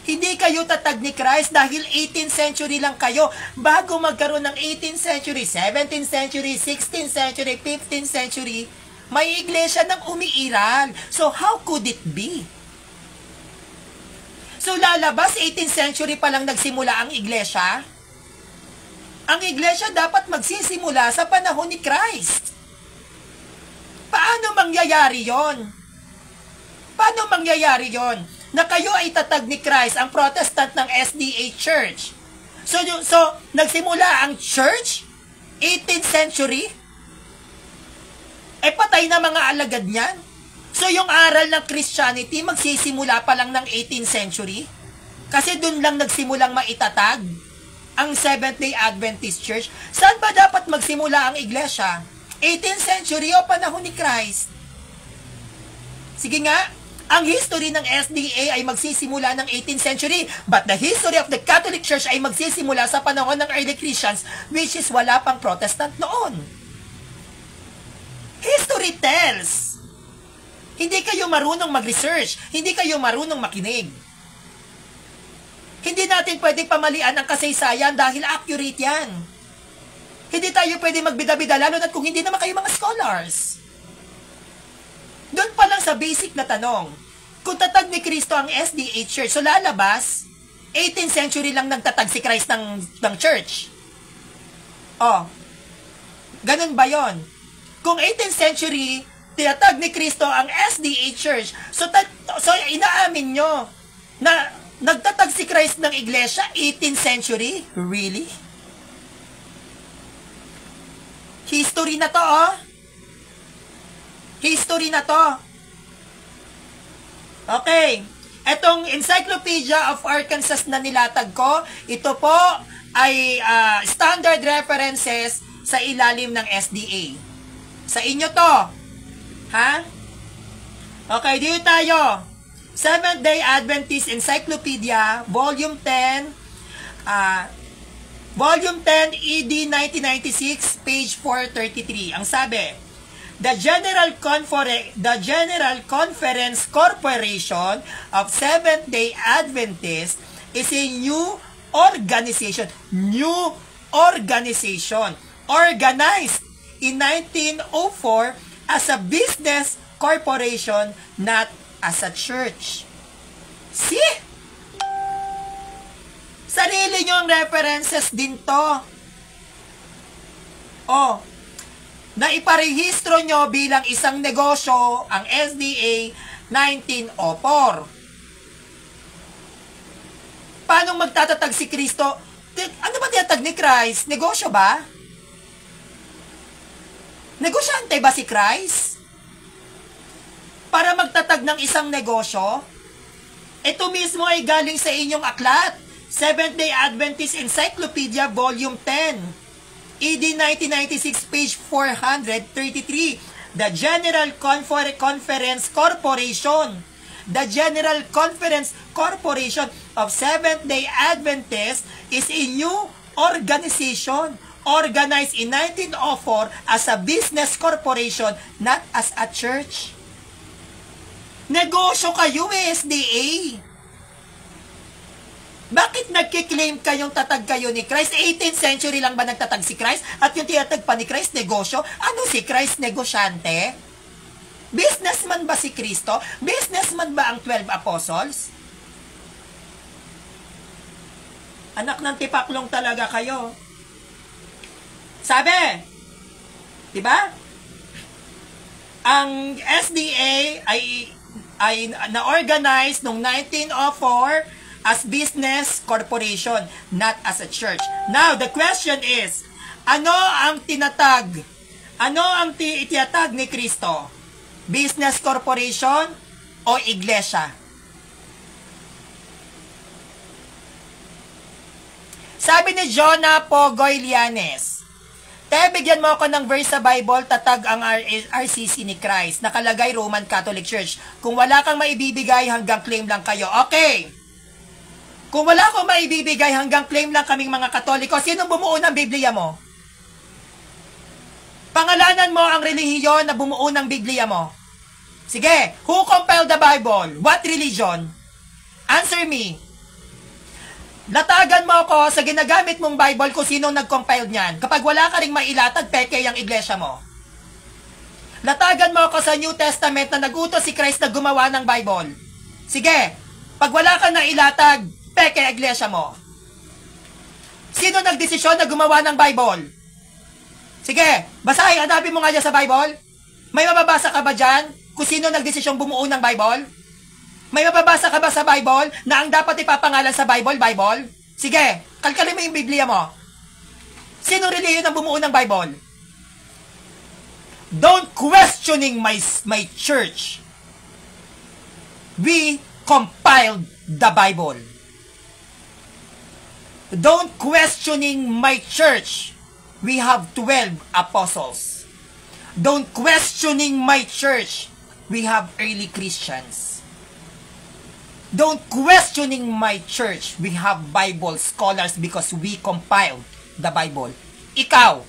Speaker 2: Hindi kayo tatag ni Christ dahil 18th century lang kayo. Bago magkaroon ng 18th century, 17th century, 16th century, 15th century, may iglesia nang umiiral. So how could it be? So lalabas, 18th century pa lang nagsimula ang iglesia? Ang iglesia dapat magsisimula sa panahon ni Christ. Paano mangyayari yon? Paano mangyayari yon? Na kayo ay tatag ni Christ, ang Protestant ng SDA Church. So nagsimula ang church, 18th century? Patay na mga alagad niyan. So yung aral ng Christianity, magsisimula pa lang ng 18th century? Kasi dun lang nagsimulang maitatag ang Seventh-day Adventist Church. Saan ba dapat magsimula ang iglesia? 18th century o panahon ni Christ? Sige nga, ang history ng SDA ay magsisimula ng 18th century, but the history of the Catholic Church ay magsisimula sa panahon ng early Christians, which is wala pang Protestant noon. History tells. Hindi kayo marunong mag-research, hindi kayo marunong makinig. Hindi natin pwedeng pamalian ang kasaysayan dahil accurate yan. Hindi tayo pwedeng magbida-bida, lalo na kung hindi naman kayo mga scholars. Doon pa lang sa basic na tanong, kung tatag ni Kristo ang SDA Church, so lalabas 18th century lang nagtatag si Christ ng church. Oh, ganun ba yon? Kung 18th century, tinatag ni Kristo ang SDA Church, so inaamin nyo na nagtatag si Christ ng iglesia 18th century? Really? History na to, oh. History na to. Okay. Etong Encyclopedia of Arkansas na nilatag ko, ito po ay standard references sa ilalim ng SDA. Sa inyo to. Ha? Okay, dito tayo. Seventh-day Adventist Encyclopedia, Volume 10, Volume 10, ED 1996, page 433. Ang sabi, The General Conference Corporation of Seventh-day Adventists is a new organization organized in 1904 as a business corporation, not as a church. See? Sarili nyo ang references din to. Oh, na iparehistro nyo bilang isang negosyo ang SDA 1904. Paano magtatatag si Kristo? Ano ba tinatag ni Christ? Negosyo ba? Negosyante ba si Christ? Para magtatag ng isang negosyo? Ito mismo ay galing sa inyong aklat. Seventh-day Adventist Encyclopedia, Volume 10. ED 1996, page 433. The General Conference Corporation. The General Conference Corporation of Seventh-day Adventists is a new organization organized in 1904 as a business corporation, not as a church. Negosyo kayo, SDA. Bakit nagkiklaim kayong tatag kayo ni Christ? 18th century lang ba nagtatag si Christ? At yung tinatag pa ni Christ, negosyo? Ano si Christ, negosyante? Businessman ba si Kristo? Businessman ba ang 12 apostles? Anak ng tipaklong talaga kayo. Sabi, diba? Ang SDA ay na-organize noong 1904 as business corporation, not as a church. Now, the question is, ano ang tinatag? Ano ang itiyatag ni Kristo? Business corporation o iglesia? Sabi ni Jonah Pogoy Lianes, bigyan mo ako ng verse sa Bible, tatag ang RCC ni Christ. Nakalagay Roman Catholic Church. Kung wala kang maibibigay, hanggang claim lang kayo. Okay. Kung wala akong maibibigay, hanggang claim lang kaming mga Katoliko, sinong bumuo ng Biblia mo? Pangalanan mo ang relihiyon na bumuo ng Biblia mo. Sige, who compiled the Bible? What religion? Answer me. Latagan mo ako sa ginagamit mong Bible kung sino nag-compile niyan. Kapag wala ka ring mailatag, peke ang iglesia mo. Latagan mo ako sa New Testament na nagutos si Christ na gumawa ng Bible. Sige, pag wala ka na ilatag, peke ang iglesia mo. Sino nagdesisyon na gumawa ng Bible? Sige, basahin, hanapin mo nga dyan sa Bible. May mababasa ka ba dyan kung sino nagdesisyong bumuo ng Bible? May mababasa ka ba sa Bible na ang dapat ipapangalan sa Bible, Bible? Sige, kalkalin mo yung Biblia mo. Sino reliyon ang bumuo ng Bible? Don't questioning my church. We compiled the Bible. Don't questioning my church. We have 12 apostles. Don't questioning my church. We have early Christians. Don't questioning my church. We have Bible scholars because we compiled the Bible. Ikaw,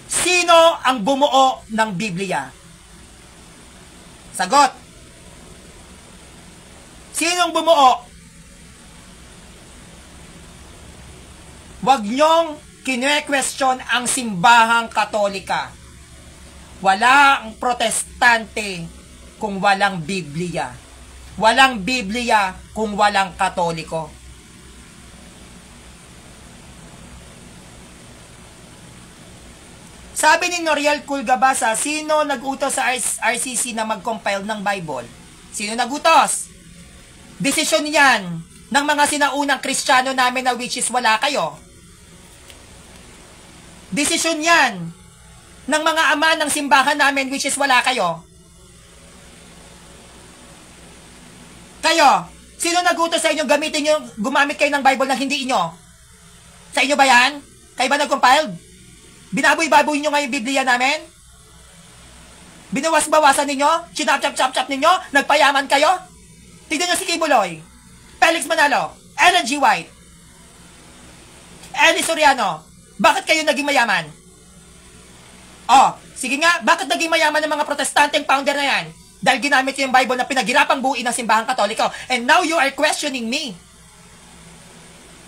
Speaker 2: sino ang bumuo ng Biblia? Sagot. Sinong bumuo? Huwag niyong kine-question ang simbahang Katolika. Wala ang protestante kung walang Biblia. Walang Biblia kung walang Katoliko. Sabi ni Noriel Culgabasa, sino nag-utos sa RCC na mag-compile ng Bible? Sino nag-utos? Desisyon yan ng mga sinaunang Kristiyano namin na which is wala kayo. Desisyon yan ng mga ama ng simbahan namin which is wala kayo. Kayo, sino nag-utos sa inyo gumamit kayo ng Bible na hindi inyo? Sa inyo ba yan? Kayo ba nag-compile? Binaboy-baboy nyo nga yung Biblia namin? Binawas-bawasan ninyo? Chinap-chap-chap-chap ninyo? Nagpayaman kayo? Tignan nyo si Kibuloy, Felix Manalo, Ellen G. White, Ellie Soriano. Bakit kayo naging mayaman? Oh, sige nga, bakit naging mayaman ng mga protestanteng founder na yan? Dahil ginamit yung Bible na pinaghirapang buuin ng simbahang Katoliko. And now you are questioning me.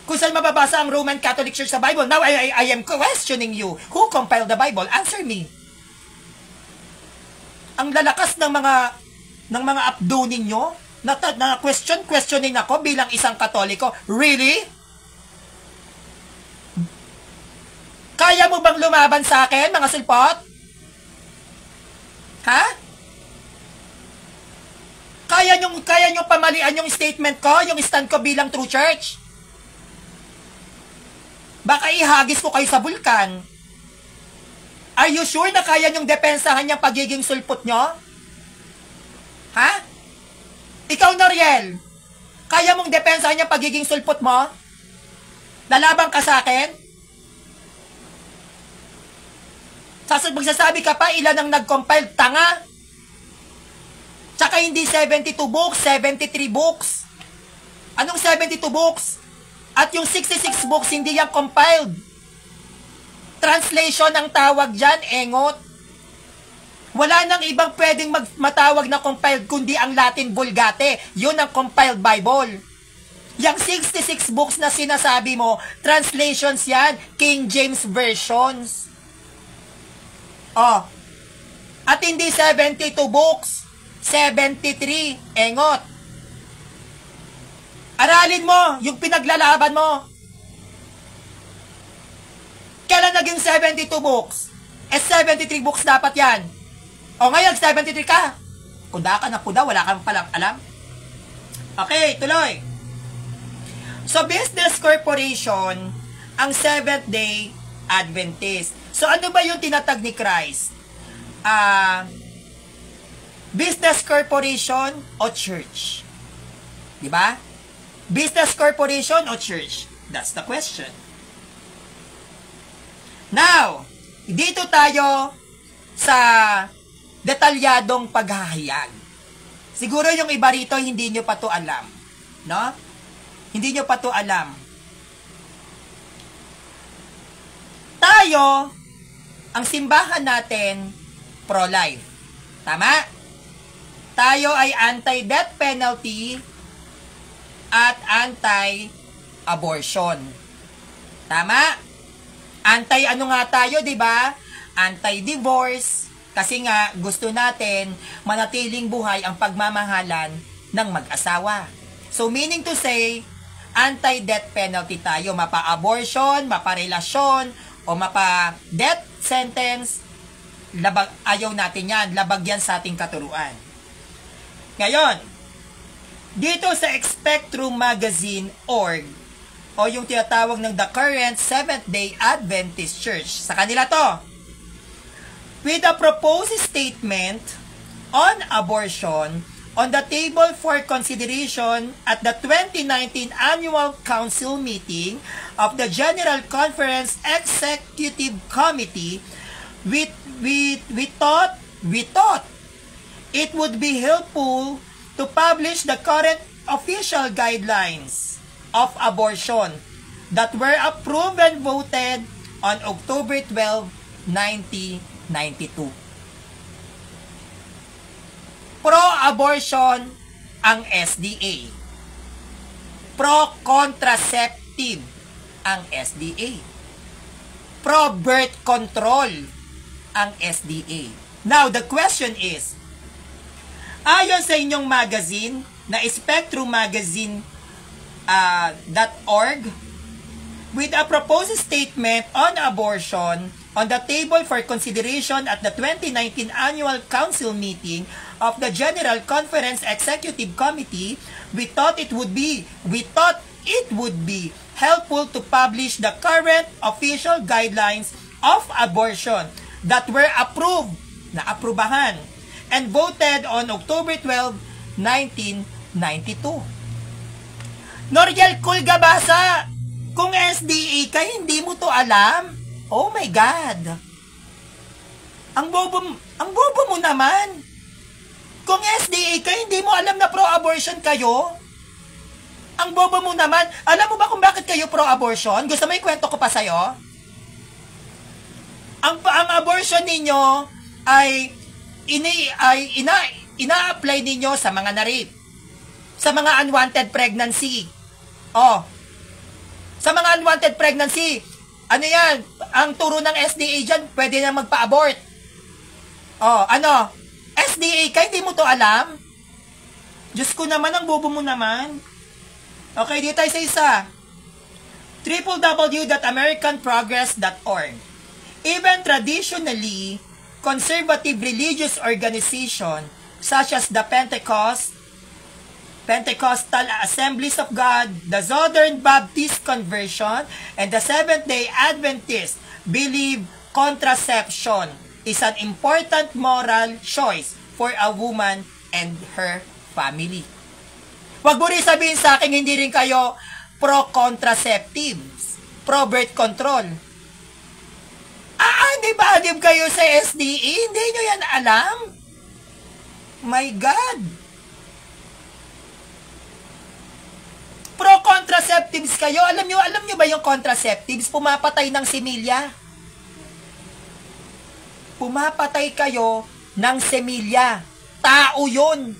Speaker 2: Kung saan mababasa ang Roman Catholic Church sa Bible, now I am questioning you. Who compiled the Bible? Answer me. Ang lalakas ng mga abdo ninyo, na questioning ako bilang isang Katoliko. Really? Kaya mo bang lumaban sa akin, mga sulpot? Ha? Kaya nyo pamalian yung statement ko, yung stand ko bilang true church? Baka ihagis ko kayo sa bulkan. Are you sure na kaya nyong depensahan yung pagiging sulpot nyo? Ha? Ikaw, Noriel, kaya mong depensahan yung pagiging sulpot mo? Lalabang ka sa akin? Magsasabi ka pa ilan ang nag-compile, tanga? Tsaka hindi 72 books, 73 books. Anong 72 books? At yung 66 books, hindi yan compiled. Translation ang tawag dyan, engot. Wala nang ibang pwedeng matawag na compiled kundi ang Latin Vulgate. Yun ang compiled Bible. Yung 66 books na sinasabi mo, translations yan, King James versions. Oh. At hindi 72 books, 73, engot. Aralin mo yung pinaglalaban mo. Kailan naging 72 books? 73 books dapat yan. O ngayon, 73 ka. Kuda ka na kuda, wala kang palang alam. Okay, tuloy. So, business corporation, ang Seventh-day Adventist. So, ano ba yung tinatag ni Christ? Business corporation o church? Diba? Business corporation o church? That's the question. Now, dito tayo sa detalyadong paghahayag. Siguro yung iba rito hindi nyo pa to alam. No? Hindi nyo pa to alam. Tayo, ang simbahan natin, pro-life. Tama? Tayo ay anti-death penalty at anti-abortion. Tama? Anti-ano nga tayo, di ba? Anti-divorce. Kasi nga, gusto natin manatiling buhay ang pagmamahalan ng mag-asawa. So, meaning to say, anti-death penalty tayo. Mapa-abortion, mapa-relasyon, o mapa-death sentence. Ayaw natin yan. Labag yan sa ating katuruan. Ngayon, dito sa Spectrum.org o yung tinatawag ng The Current Seventh-day Adventist Church, sa kanila to, with a proposed statement on abortion on the table for consideration at the 2019 Annual Council Meeting of the General Conference Executive Committee, we thought it would be helpful to publish the current official guidelines of abortion that were approved and voted on October 12, 1992. Pro-abortion ang SDA. Pro-contraceptive ang SDA. Pro-birth control ang SDA. Now, the question is, ayon sa inyong magazine, na spectrummagazine.org with a proposed statement on abortion on the table for consideration at the 2019 annual council meeting of the General Conference Executive Committee. We thought it would be helpful to publish the current official guidelines of abortion that were aprubahan and voted on October 12, 1992. Noriel Kulgabasa, kung SDA ka, hindi mo to alam? Oh my God! Ang bobo mo naman! Kung SDA ka, hindi mo alam na pro-abortion kayo? Ang bobo mo naman! Alam mo ba kung bakit kayo pro-abortion? Gusto mo ikwento ko pa sa'yo? Ang abortion ninyo ay ina-apply ninyo sa mga na-rape, sa mga unwanted pregnancy. Sa mga unwanted pregnancy, ano yan? Ang turo ng SDA dyan, pwede na magpa-abort. SDA ka, hindi mo to alam? Diyos ko naman, ang bobo mo naman. Okay, dito tayo sa isa. www.americanprogress.org. Even traditionally, conservative religious organization such as the Pentecostal Assemblies of God, the Southern Baptist Conversion, and the Seventh-day Adventists believe contraception is an important moral choice for a woman and her family. Huwag mo rin sabihin sa akin, hindi rin kayo pro-contraceptives, pro-birth control. Anib kayo sa SDE? Hindi nyo yan alam? My God! Pro-contraceptives kayo. Alam nyo ba yung contraceptives? Pumapatay ng similya. Pumapatay kayo ng similya. Tao yun.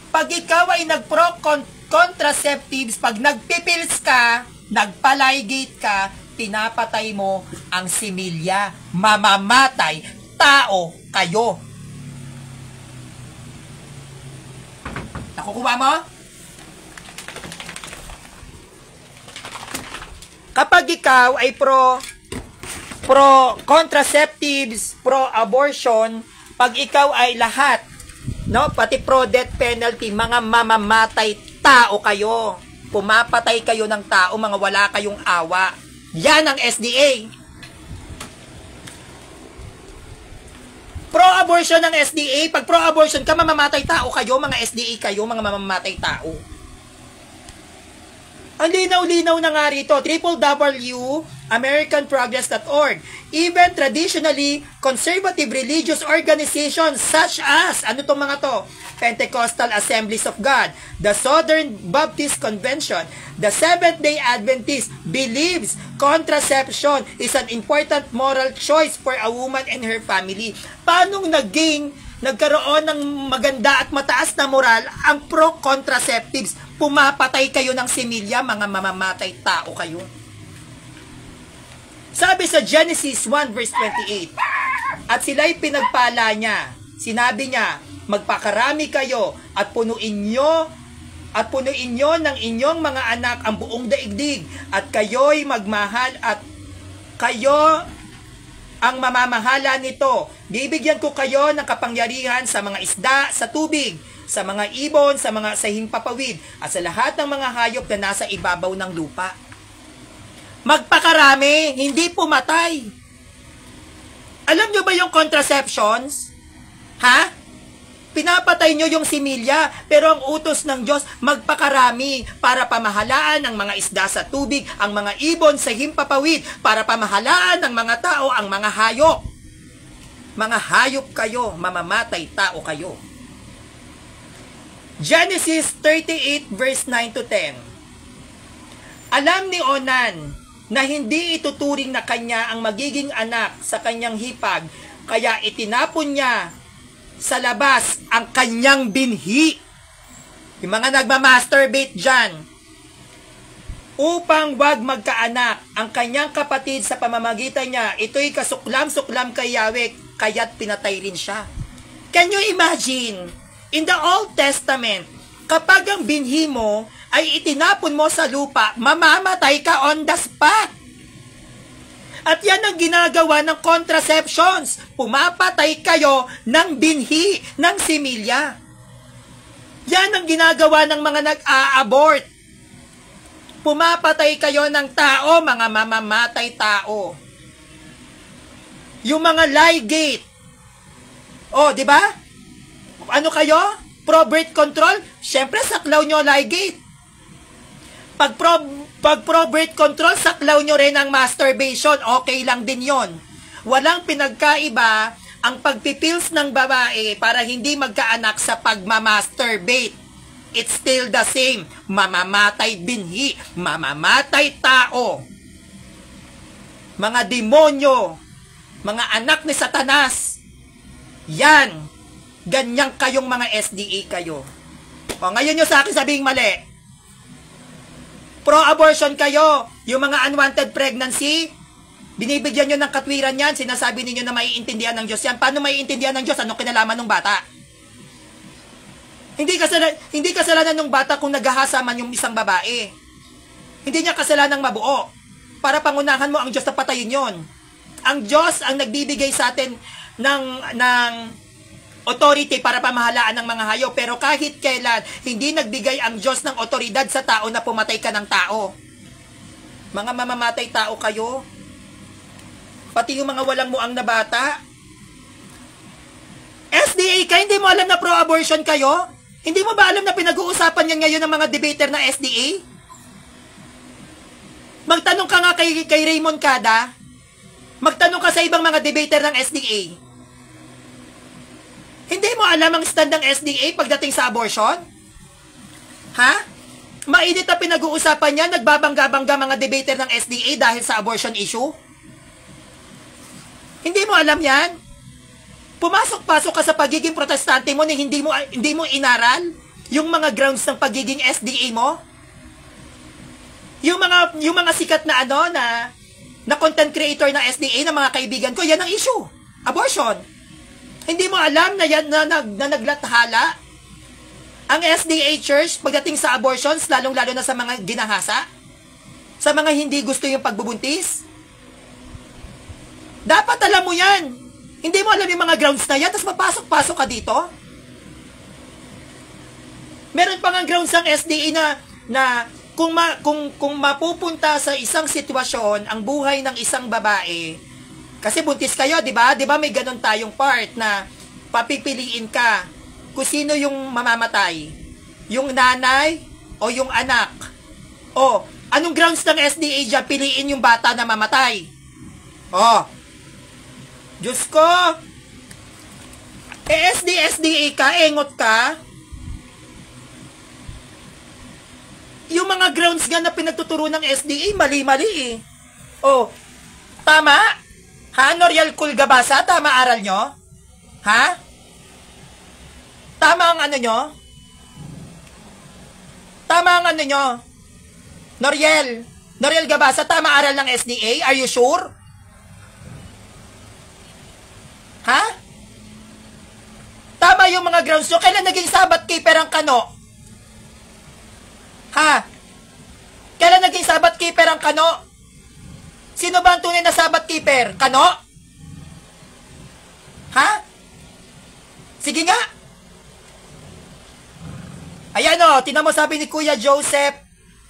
Speaker 2: Pag ikaw ay nag-pro-contraceptives, pag nagpipils ka, nagpalaygate ka, pinapatay mo ang similya. Mamamatay. Tao kayo. Nakukuha mo? Kapag ikaw ay pro-contraceptives, pro-abortion, pag ikaw ay lahat, no, pati pro-death penalty, mga mamamatay, tao kayo. Pumapatay kayo ng tao, mga wala kayong awa. Yan ang SDA. Pro-abortion ng SDA, pag pro-abortion ka, mamamatay tao kayo, mga SDA kayo, mga mamamatay tao. Ang linaw-linaw na nga rito, www.americanprogress.org. Even traditionally conservative religious organizations such as, ano itong mga to? Pentecostal Assemblies of God, the Southern Baptist Convention, the Seventh-day Adventist believes contraception is an important moral choice for a woman and her family. Paano nagkaroon ng maganda at mataas na moral ang pro-contraceptives? Pumapatay kayo ng similya, mga mamamatay tao kayo. Sabi sa Genesis 1 verse 28, at sila'y pinagpala niya. Sinabi niya, magpakarami kayo at punuin nyo ng inyong mga anak ang buong daigdig, at kayo'y magmahal at kayo ang mamamahala nito. Bibigyan ko kayo ng kapangyarihan sa mga isda sa tubig, sa mga ibon, sa mga himpapawid, at sa lahat ng mga hayop na nasa ibabaw ng lupa. Magpakarami, hindi pumatay. Alam nyo ba yung contraceptions? Ha? Pinapatay nyo yung similya, pero ang utos ng Diyos, magpakarami para pamahalaan ang mga isda sa tubig, ang mga ibon sa himpapawid, para pamahalaan ng mga tao ang mga hayop. Mga hayop kayo, mamamatay tao kayo. Genesis 38 verse 9 to 10. Alam ni Onan na hindi ituturing na kanya ang magiging anak sa kanyang hipag, kaya itinapon niya sa labas ang kanyang binhi. Yung mga nagmamasturbate dyan, upang wag magkaanak ang kanyang kapatid sa pamamagitan niya, ito'y kasuklam-suklam kay Yahweh, kaya't pinatay rin siya. Can you imagine? In the Old Testament, kapag ang binhi mo ay itinapon mo sa lupa, mamamatay ka on the spot. At yan ang ginagawa ng contraceptions. Pumapatay kayo ng binhi, ng similya. Yan ang ginagawa ng mga nag-a-abort. Pumapatay kayo ng tao, mga mamamatay tao. Yung mga ligate. Oh, di ba? Ano kayo? Pro-birth control? Siyempre, saklaw nyo ligate. Pag pro-birth control, saklaw nyo rin ang masturbation. Okay lang din yon. Walang pinagkaiba ang pagpipils ng babae para hindi magkaanak sa pagmamasturbate. It's still the same. Mamamatay binhi. Mamamatay tao. Mga demonyo. Mga anak ni Satanas. Yan. Ganyang kayong mga SDA kayo. O ngayon nyo sa akin sabing mali. Pro-abortion kayo. Yung mga unwanted pregnancy, binibigyan nyo ng katwiran yan. Sinasabi ninyo na maiintindihan ng Diyos yan. Paano maiintindihan ng Diyos? Anong kinalaman ng bata? Hindi kasalanan ng bata kung naghahasaman yung isang babae. Hindi niya kasalanang mabuo. Para pangunahan mo ang Diyos na patayin yon. Ang Diyos ang nagbibigay sa atin ng authority para pamahalaan ng mga hayop. Pero kahit kailan, hindi nagbigay ang Diyos ng otoridad sa tao na pumatay ka ng tao. Mga mamamatay tao kayo. Pati yung mga walang muang na bata. SDA ka, hindi mo alam na pro-abortion kayo? Hindi mo ba alam na pinag-uusapan yan ngayon ng mga debater na SDA? Magtanong ka nga kay Raymond Kada. Magtanong ka sa ibang mga debater ng SDA. Hindi mo alam ang stand ng SDA pagdating sa abortion? Ha? Mainit na pinag-uusapan niya, nagbabangga-bangga mga debater ng SDA dahil sa abortion issue? Hindi mo alam yan? Pumasok-pasok ka sa pagiging protestante mo na hindi mo inaral yung mga grounds ng pagiging SDA mo? Yung mga sikat na na content creator ng SDA na mga kaibigan ko, yan ang issue. Abortion. Hindi mo alam na yan na naglathala ang SDA Church pagdating sa abortions, lalong-lalo na sa mga ginahasa? Sa mga hindi gusto yung pagbubuntis? Dapat alam mo yan. Hindi mo alam yung mga grounds na yan, tapos mapasok-pasok ka dito? Meron pa nga grounds ng SDA na kung mapupunta sa isang sitwasyon ang buhay ng isang babae, kasi buntis kayo, di ba? Di ba may ganun tayong part na papipiliin ka kung sino yung mamamatay? Yung nanay o yung anak? O, anong grounds ng SDA dyan? Piliin yung bata na mamatay. O, Diyos ko! SDA ka, engot ka? Yung mga grounds nga na pinagtuturo ng SDA, mali-mali eh. O, tama? Ha? Noriel Kulgabasa, tama aral nyo? Ha? Tama ang ano nyo? Tama ang ano nyo? Noriel Gabasa, tama aral ng SDA? Are you sure? Ha? Tama yung mga grounds nyo. Kailan naging Sabbath keeper ang Kano? Ha? Kailan naging Sabbath keeper ang Kano? Sino ba ang tunay na Sabbath keeper? Kano? Ha? Sige nga. Ayan o, tinan mo sabi ni Kuya Joseph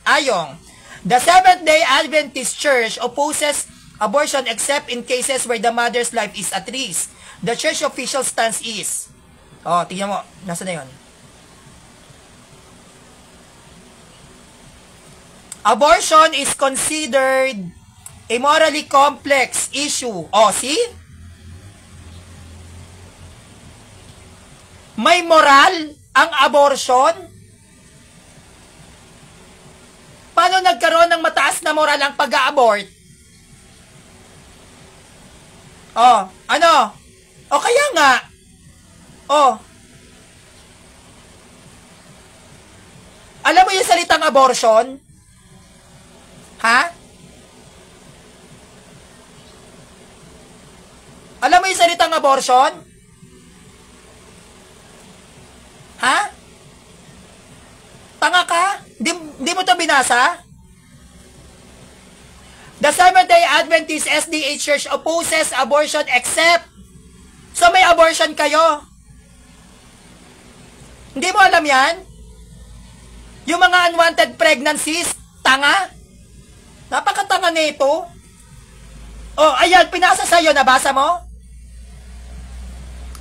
Speaker 2: Ayong. The Seventh-day Adventist Church opposes abortion except in cases where the mother's life is at risk. The church official stance is. Oh, tingnan mo. Nasa na yun? Abortion is considered a morally complex issue. Oh, see? May moral ang abortion? Paano nagkaroon ng mataas na moral ang pag-a-abort? Oh, ano? O kaya nga. Oh. Alam mo yung salitang abortion? Ha? Alam mo yung salitang abortion? Ha? Tanga ka? Di mo to binasa? The Seventh-day Adventist SDA Church opposes abortion except. So may abortion kayo. Hindi mo alam yan? Yung mga unwanted pregnancies, tanga? Napakatanga nito. Oh, ayan, pinasa sa'yo, nabasa mo?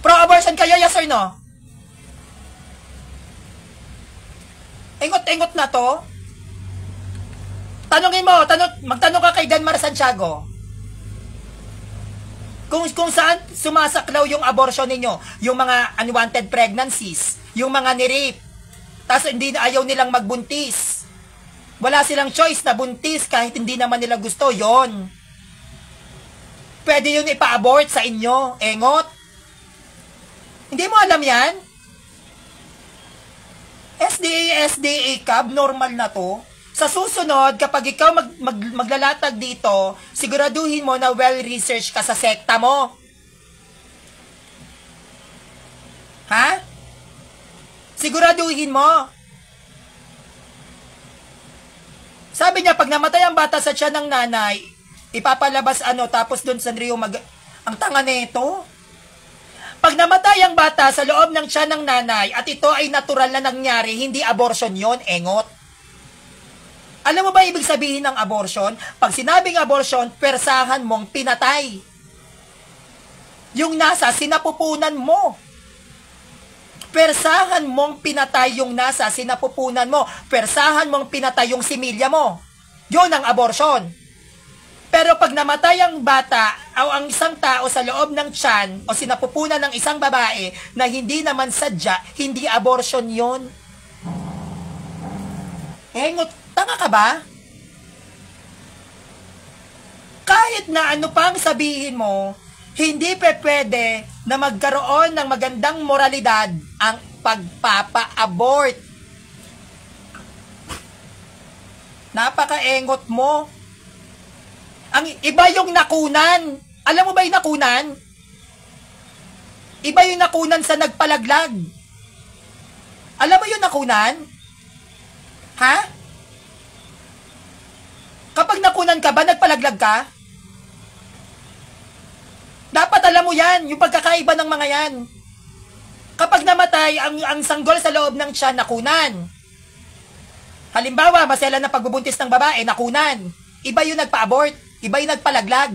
Speaker 2: Pro-abortion kayo, yes or no? Ingot-ingot na to. Tanungin mo, magtanong ka kay Denmar Santiago. Kung saan sumasaklaw yung abortion ninyo, yung mga unwanted pregnancies, yung mga nirape, tapos hindi na ayaw nilang magbuntis. Wala silang choice na buntis kahit hindi naman nila gusto, yon. Pwede yun ipa-abort sa inyo, engot. Hindi mo alam yan? SDA ka, normal na to. Sa susunod, kapag ikaw maglalatag dito, siguraduhin mo na well-researched ka sa sekta mo. Ha? Siguraduhin mo. Sabi niya, pag namatay ang bata sa tiyan ng nanay, ipapalabas tapos doon sa Rio ang tanga nito. Pag namatay ang bata sa loob ng tiyan ng nanay at ito ay natural na nangyari, hindi abortion yon, engot. Alam mo ba ibig sabihin ng abortion? Pag sinabing abortion, persahan mong pinatay. Yung nasa sinapupunan mo. Persahan mong pinatay yung nasa sinapupunan mo. Persahan mong pinatay yung similya mo. Yun ang abortion. Pero pag namatay ang bata o ang isang tao sa loob ng tiyan o sinapupunan ng isang babae na hindi naman sadya, hindi abortion yun. Tanga ka ba? Kahit na ano pang sabihin mo, hindi pwede na magkaroon ng magandang moralidad ang pagpapa-abort. Napaka-engot mo. Ang iba yung nakunan. Alam mo ba yung nakunan? Iba yung nakunan sa nagpalaglag. Alam mo yung nakunan? Ha? Kapag nakunan ka ba, nagpalaglag ka? Dapat alam mo yan, yung pagkakaiba ng mga yan. Kapag namatay, ang sanggol sa loob ng tiyan, nakunan. Halimbawa, masela na pagbubuntis ng babae, nakunan. Iba yung nagpa-abort, iba yung nagpalaglag.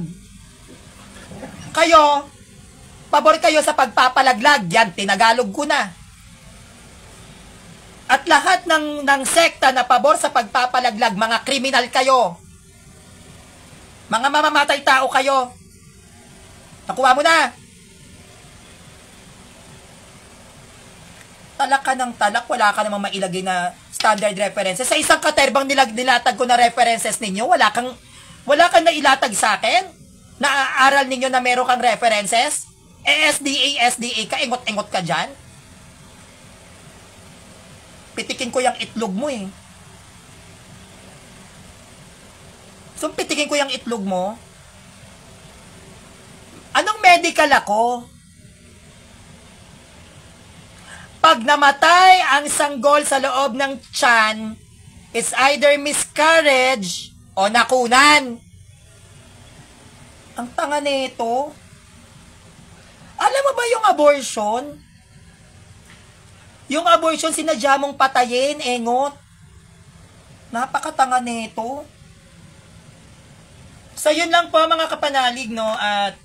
Speaker 2: Kayo, pabor kayo sa pagpapalaglag, yan, tinagalog ko na. At lahat ng sekta na pabor sa pagpapalaglag, mga kriminal kayo. Mga mamamatay tao kayo. Nakuha mo na. Talak ka ng talak, wala ka namang mailagay na standard references. Sa isang katerbang nilatag ko na references ninyo, wala kang nailatag sa akin? Naaaral ninyo na meron kang references? SDA ka, ingot-ingot ka dyan? Pitikin ko yung itlog mo eh. So, pitikin ko yung itlog mo. Anong medical ako? Pag namatay ang sanggol sa loob ng tiyan, it's either miscarriage o nakunan. Ang tanga nito. Alam mo ba yung abortion? Yung abortion, sinadya mong patayin, engot. Napakatanga nito. So, yun lang po mga kapanalig, no? At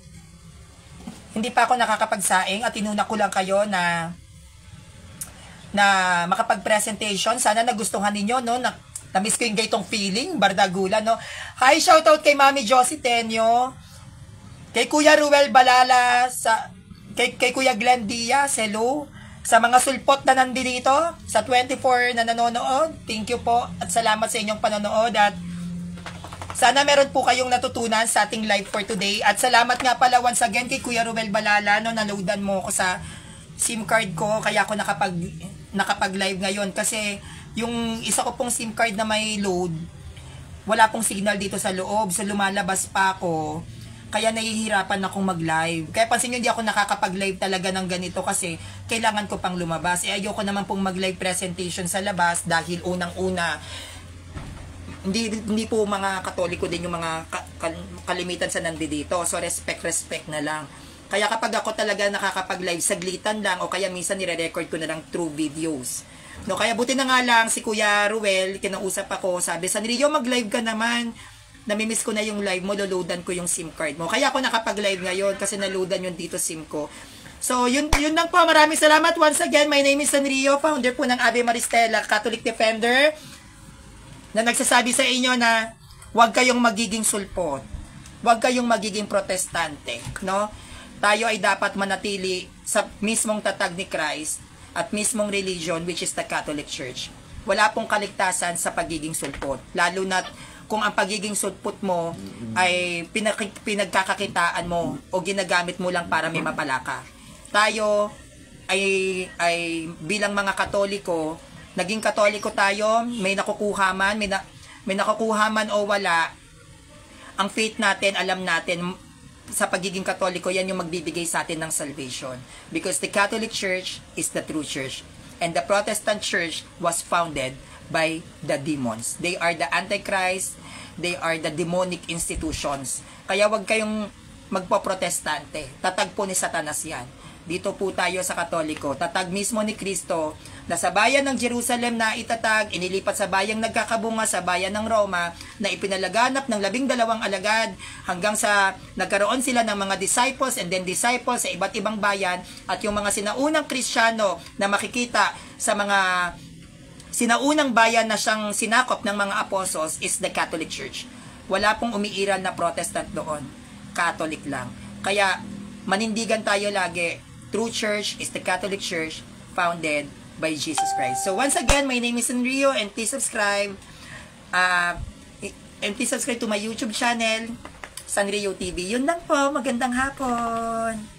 Speaker 2: hindi pa ako nakakapagsaing at tinuna ko lang kayo na makapag-presentation. Sana nagustuhan ninyo, no? Na-miss ko yung gaytong feeling, bardagula, no? Hi, shoutout kay Mami Josie Tenyo, kay Kuya Ruel Balala, kay Kuya Glenn Diaz, hello. Sa mga sulpot na nandito, sa 24 na nanonood, thank you po at salamat sa inyong panonood at sana meron po kayong natutunan sa ating live for today. At salamat nga pala once again kay Kuya Ruel Balala, no, naloadan mo ko sa SIM card ko, kaya ako nakapag-live ngayon. Kasi yung isa ko pong SIM card na may load, wala pong signal dito sa loob, so lumalabas pa ako.
Speaker 1: Kaya nahihirapan akong mag-live. Kaya pansin nyo, hindi ako nakakapag-live talaga ng ganito kasi kailangan ko pang lumabas. Ayoko naman pong mag-live presentation sa labas dahil unang-una, hindi po mga Katoliko din yung mga kalimitan sa nandito. So, respect na lang. Kaya kapag ako talaga nakakapag-live, saglitan lang o kaya minsan nire-record ko na lang through videos. No, kaya buti na nga lang si Kuya Ruel, kinausap ako, sabi, Sanrio, mag-live ka naman. Namimiss ko na yung live mo, loloadan ko yung SIM card mo. Kaya ako nakapag-live ngayon kasi naloadan yung dito SIM ko. So, yun lang po. Maraming salamat once again. My name is Sanrio, founder po ng Ave Maristela Catholic Defender, na nagsasabi sa inyo na huwag kayong magiging sulpot. Huwag kayong magiging protestante, no? Tayo ay dapat manatili sa mismong tatag ni Christ at mismong religion, which is the Catholic Church. Wala pong kaligtasan sa pagiging sulpot. Lalo na kung ang pagiging sulpot mo ay pinagkakakitaan mo o ginagamit mo lang para may mapalaka. Tayo ay bilang mga Katoliko, naging Katoliko tayo, may nakukuha man, may nakukuha man o wala, ang faith natin, alam natin, sa pagiging Katoliko, yan yung magbibigay sa atin ng salvation. Because the Catholic Church is the true church. And the Protestant Church was founded by the demons. They are the Antichrist. They are the demonic institutions. Kaya wag kayong magpo-protestante. Tatag po ni Satanas yan. Dito po tayo sa Katoliko. Tatag mismo ni Kristo na sa bayan ng Jerusalem na itatag, inilipat sa bayang nagkakabunga sa bayan ng Roma, na ipinalaganap ng 12 alagad hanggang sa nagkaroon sila ng mga disciples and then disciples sa iba't ibang bayan, at yung mga sinaunang Kristiyano na makikita sa mga sinaunang bayan na siyang sinakop ng mga apostles is the Catholic Church. Wala pong umiiral na Protestant doon. Catholic lang. Kaya manindigan tayo lagi. True Church is the Catholic Church founded by Jesus Christ. So once again, my name is Sanrio, and please subscribe to my YouTube channel, Sanrio TV. Yun lang po. Magandang hapon.